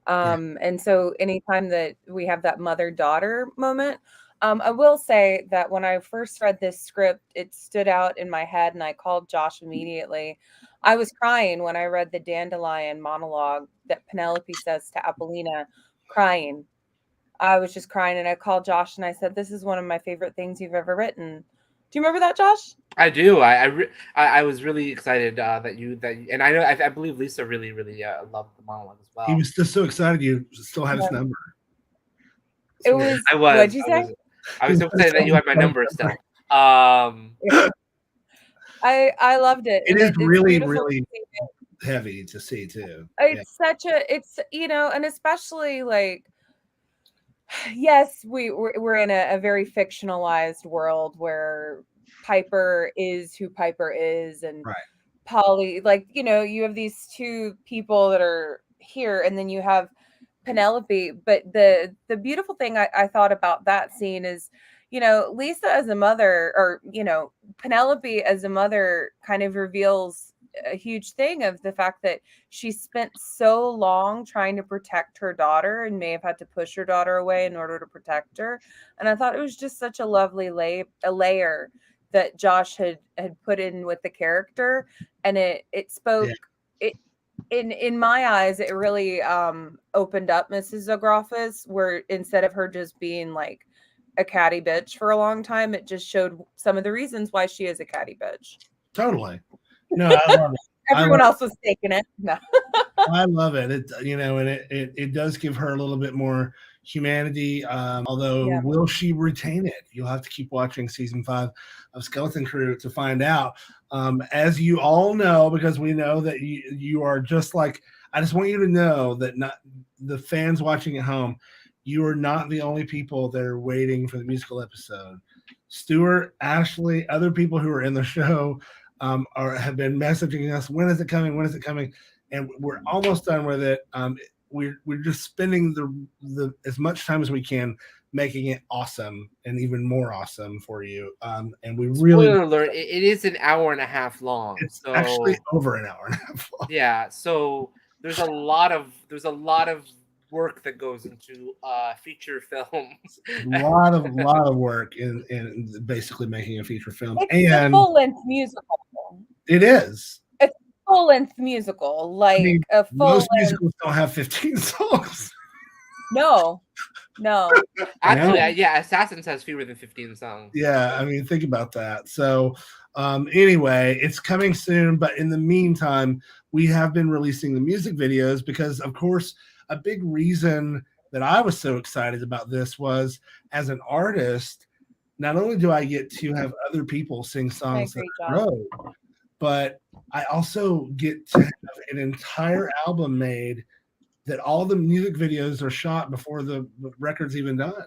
And so anytime that we have that mother-daughter moment, I will say that when I first read this script, it stood out in my head and I called Josh immediately. I was crying when I read the dandelion monologue that Penelope says to Apollina, crying. I was just crying and I called Josh and I said, this is one of my favorite things you've ever written. Do you remember that, Josh? I do. I was really excited that you and I know I believe Lisa really loved the monologue as well. He was just so excied you still had his number. It was. I was. What'd you say? I was so excited that you had my number still. I loved it. It and is it's really beautiful heavy to see too. It's such a and especially like yes, we're in a very fictionalized world where Piper is who Piper is, and Polly, like, you have these two people that are here, and then you have Penelope. But the beautiful thing I thought about that scene is, Lisa as a mother, or, Penelope as a mother kind of reveals a huge thing of the fact that she spent so long trying to protect her daughter and may have had to push her daughter away in order to protect her. And I thought it was just such a lovely layer that Josh had put in with the character, and it spoke it in my eyes. It really opened up Mrs. Zografis, where instead of her just being like a catty bitch for a long time, it just showed some of the reasons why she is a catty bitch. Totally. No, I love it. Everyone else was taking it. No. I love it. And it does give her a little bit more humanity. Although, will she retain it? You'll have to keep watching season 5 of Skeleton Crew to find out. As you all know, because we know that you are just like. I just want you to know that not the fans watching at home. You are not the only people that are waiting for the musical episode. Stuart, Ashley, other people who are in the show. Have been messaging us, when is it coming? When is it coming? And we're almost done with it. We're just spending the as much time as we can making it awesome and even more awesome for you. And we really spoiler alert, it is an hour and a half long. It's actually over an hour and a half long. Yeah, so there's a lot of work that goes into feature films. A lot of work in basically making a feature film. It's a full-length musical. It is. It's a full-length musical, like a full. Most musicals don't have 15 songs. No. Actually, yeah, Assassins has fewer than 15 songs. Yeah, I mean, think about that. So, anyway, it's coming soon. But in the meantime, we have been releasing the music videos because, of course, a big reason that I was so excited about this was, as an artist, not only do I get to have other people sing songs that I wrote, but I also get to have an entire album made that all the music videos are shot before the record's even done.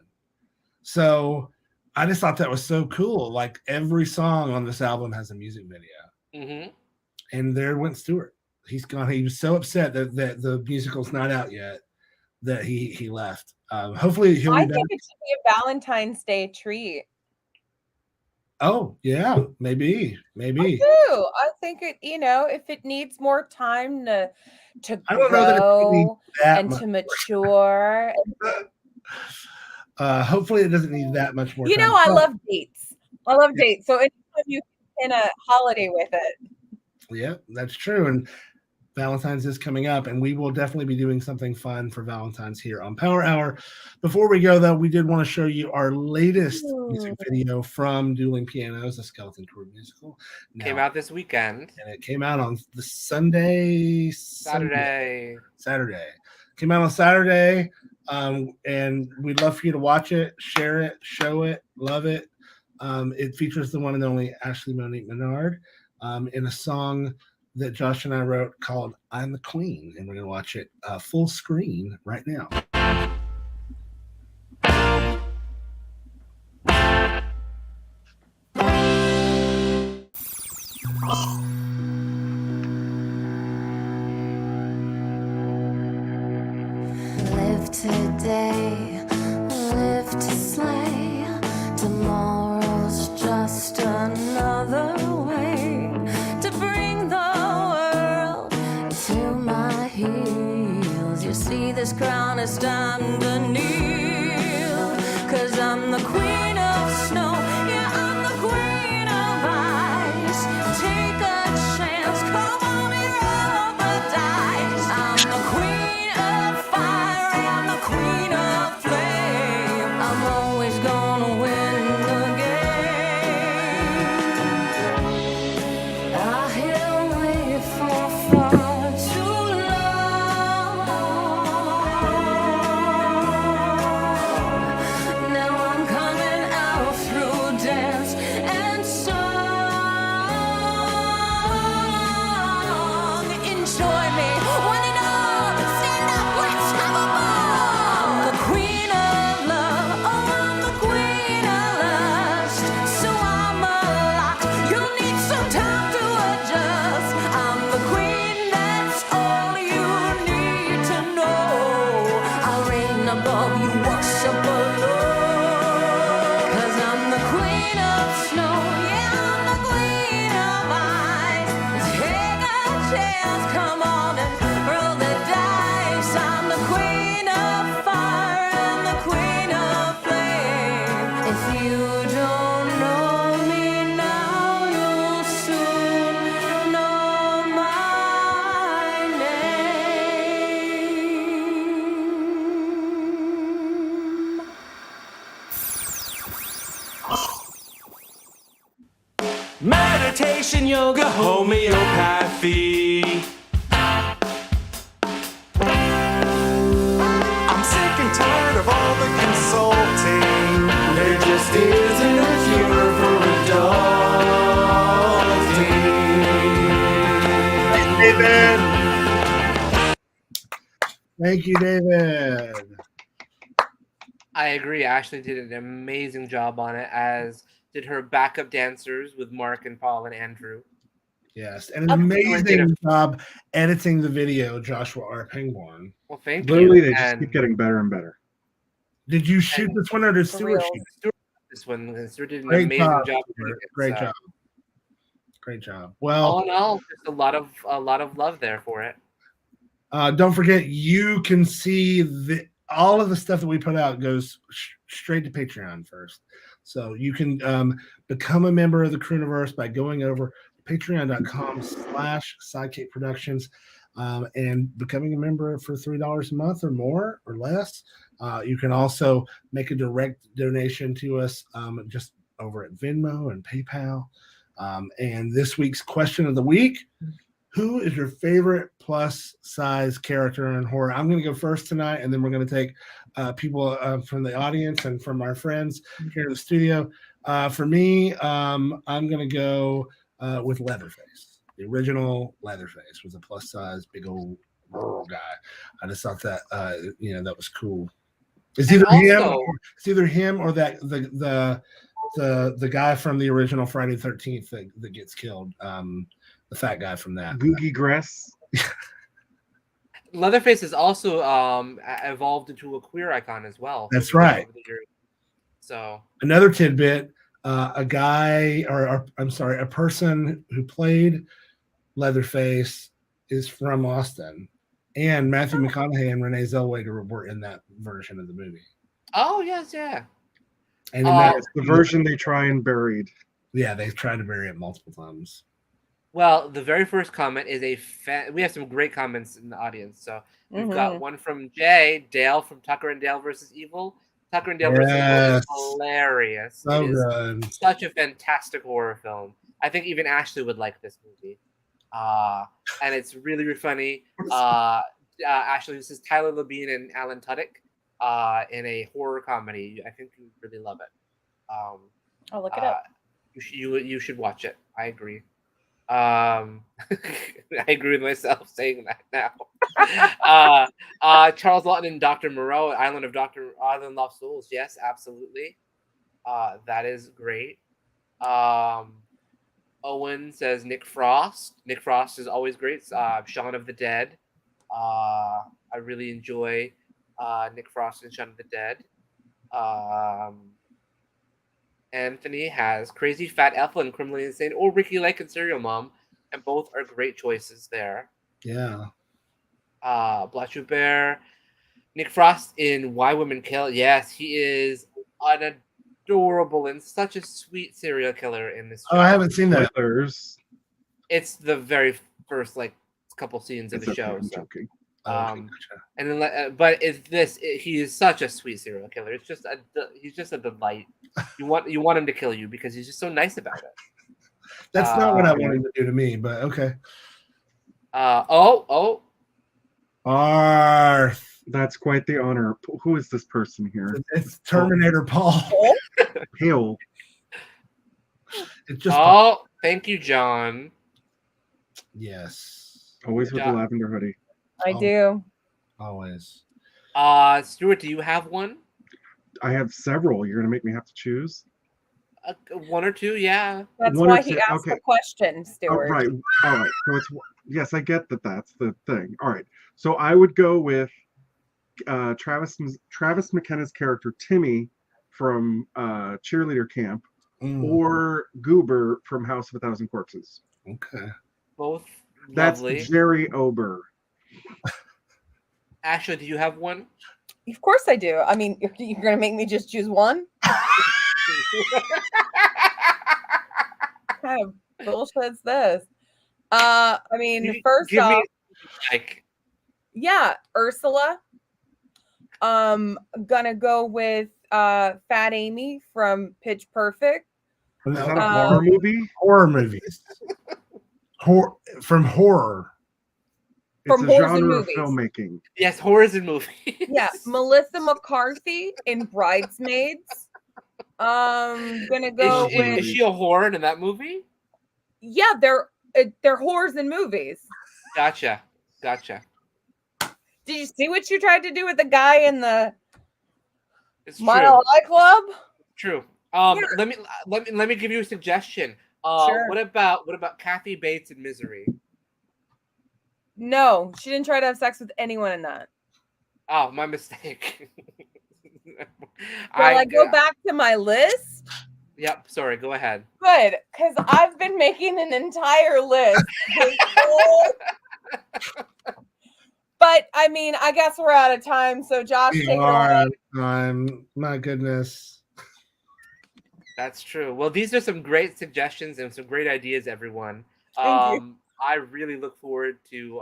So I just thought that was so cool. Like every song on this album has a music video. Mm-hmm. And there went Stuart. He's gone. He was so upset that the musical's not out yet that he left. Hopefully he'll I be back. think it should be a Valentine's Day treat. Oh yeah, maybe. I do. I think it. If it needs more time to I don't know that it needs grow that and much to mature. Hopefully it doesn't need that much more. You time. know, I But- love dates. I love dates. So anytime you can pin a holiday with it. Yeah, that's true. And Valentine's is coming up, and we will definitely be doing something fun for Valentine's here on Power Hour. Before we go, though, we did want to show you our latest music video from Dueling Pianos, a Skeleton Crew musical. Came out this weekend. And it came out on the Saturday. Came out on Saturday. And we'd love for you to watch it, share it, show it, love it. It features the one and only Ashley Monique Menard in a song that Josh and I wrote called I'm the Queen. And we're going to watch it full screen right now. Live today, live to slay. Tomorrow's just another way to bring the world to my heels. You see, this crown is time to kneel, 'cause I'm the queen of snow. Yeah, I'm the queen of ice. Take a chance, come on and roll the dice. I'm the queen of fire, I'm the queen of flame. I'm always gonna win the game. I held away for far too long. Now I'm coming out through dance and song. Enjoy me, one and all. Stand up, let's have a ball. I'm the queen of love, oh, I'm the queen of lust. So I'm a lot, you'll need some time to adjust. I'm the queen, that's all you need to know. I reign above, you worship below. 'Cause I'm the queen of snow, yeah, I'm the queen of ice. Take a chance, come on and roll the dice. I'm the queen of fire and the queen of flame. If you don't know me now, you'll soon know my name. Meditation, yoga, homeopathy. I'm sick and tired of all the consulting. There just isn't a cure for adulting. David. Thank you, David. I agree. Ashley did an amazing job on it, as did her backup dancers with Mark and Paul and Andrew. Yes, and an amazing job editing the video, Joshua R. Pangborn. Well, thank Literally, you. they just And keep getting better and better. Did you shoot this one or did for Stuart real, shoot? Stuart did this one, and Stuart did an Great amazing job, job. Stuart. doing it, Great so. job. Great job. Well, All in all, just a lot of love there for it. don't forget, you can see all of the stuff that we put out goes straight to Patreon first. So you can become a member of the Crewniverse by going over patreon.com/sidekick productions and becoming a member for $3 a month or more or less. You can also make a direct donation to us just over at Venmo and PayPal. And this week's question of the week: who is your favorite plus size character in horror? I'm going to go first tonight, and then we're going to take people from the audience and from our friends here in the studio. For me, I'm going to go with Leatherface. The original Leatherface was a plus size, big old rural guy. I just thought that, that was cool. It's either him or that the guy from the original Friday the 13th that gets killed. The fat guy from that. Googie Gress. Leatherface has also evolved into a queer icon as well. That's right. Over the years. So another tidbit: a guy, or I'm sorry, a person who played Leatherface is from Austin, and Matthew McConaughey and Renee Zellweger were in that version of the movie. Oh yes, yeah. And that's the version they try and buried. Yeah, they tried to bury it multiple times. Well, the very first comment is we have some great comments in the audience. So we've got one from Dale from Tucker and Dale versus Evil. Tucker and Dale versus Evil is hilarious. So it is good. Such a fantastic horror film. I think even Ashley would like this movie. And it's really, really funny. Ashley, this is Tyler Labine and Alan Tudyk in a horror comedy. I think you would really love it. I'll look it up. You should watch it. I agree. I agree with myself saying that now. Charles Lawton and Dr. Moreau, Island Lost Souls. Yes, absolutely. That is great. Owen says Nick Frost. Nick Frost is always great. Shaun of the Dead. I really enjoy Nick Frost and Shaun of the Dead. Anthony has Crazy Fat Ethel and Criminally Insane, or Ricky Lake and Serial Mom, and both are great choices there. Yeah. Blatchu Bear, Nick Frost in Why Women Kill. Yes, he is an adorable and such a sweet serial killer in this show. Oh, I haven't seen that. It's the very first couple scenes of the show. I'm so. joking. And then, but he is such a sweet serial killer. He's just a delight. You want him to kill you because he's just so nice about it. That's not what I want him to do to me, but okay. Arth. That's quite the honor. Who is this person here? It's Terminator Paul. Pale. It's just thank you, John. Yes. Always with the lavender hoodie. I do. Always. Stuart, do you have one? I have several. You're gonna make me have to choose. One or two, yeah. That's why he asked the question, Stuart. Oh, right. All right. So it's yes, I get that. That's the thing. All right. So I would go with Travis McKenna's character Timmy from Cheerleader Camp, or Goober from House of a Thousand Corpses. Okay. Both lovely. That's Jerry Ober. Ashley, do you have one? Of course I do. I mean, you're going to make me just choose one? What kind of bullshit's this? I mean, first off, yeah, Ursula. Gonna go with Fat Amy from Pitch Perfect. Is that a horror movie? Horror movies. From horror. It's a genre of filmmaking. Yes, horrors and movies. Yeah, Melissa McCarthy in Bridesmaids. Gonna go with. Is she a whore in that movie? Yeah, they're whores in movies. Gotcha. Did you see what you tried to do with the guy in the Mile High Club? True. Yeah. Let me give you a suggestion. Sure. What about Kathy Bates in Misery? No, she didn't try to have sex with anyone in that. Oh, my mistake. I go back to my list. Yep. Sorry. Go ahead. Good, because I've been making an entire list. But I mean, I guess we're out of time. So Josh, take it away. My goodness. That's true. Well, these are some great suggestions and some great ideas, everyone. Thank you. I really look forward to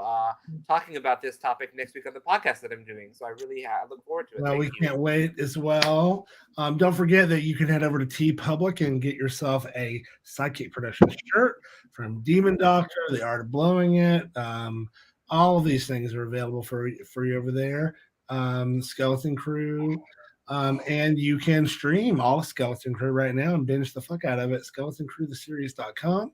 talking about this topic next week on the podcast that I'm doing. So I really look forward to it. Well, we can't wait as well. Don't forget that you can head over to TeePublic and get yourself a SideKick Productions shirt from Demon Doctor, The Art of Blowing It. All of these things are available for you over there. Skeleton Crew. And you can stream all of Skeleton Crew right now and binge the fuck out of it. SkeletonCrewTheSeries.com.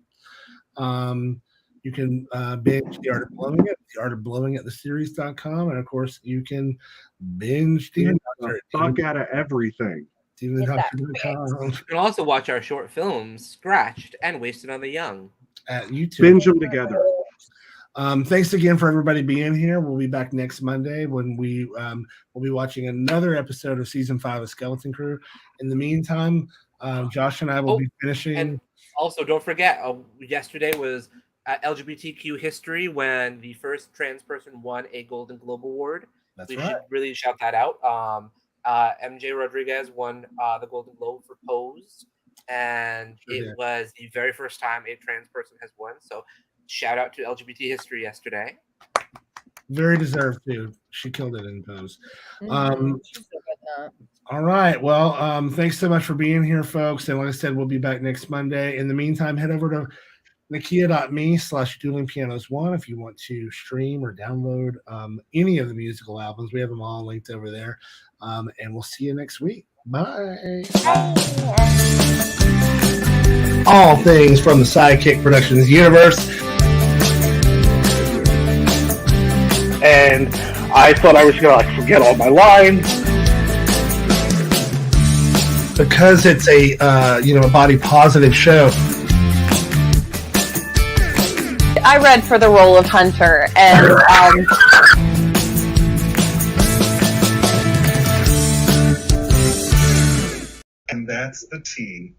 You can binge The Art of Blowing It, The Art of Blowing It, theseries.com, and of course you can binge Demon Doctor. Fuck out of everything. DemonDoctor.com. You can also watch our short films, Scratched and Wasted on the Young. At YouTube. Binge them together. Thanks again for everybody being here. We'll be back next Monday when we'll be watching another episode of season 5 of Skeleton Crew. In the meantime, Josh and I will be finishing. And also, don't forget, yesterday was LGBTQ history when the first trans person won a Golden Globe Award. That's we right. should really shout that out. MJ Rodriguez won the Golden Globe for Pose, and it was the very first time a trans person has won. So shout out to LGBT history yesterday. Very deserved too. She killed it in Pose. All right. Well, thanks so much for being here, folks. And like I said, we'll be back next Monday. In the meantime, head over to Nakia.me/duelingpianos1 if you want to stream or download any of the musical albums. We have them all linked over there. And we'll see you next week. Bye. All things from the SideKick Productions universe. And I thought I was going to forget all my lines. Because it's a body positive show. I read for the role of Hunter, and And that's the tea.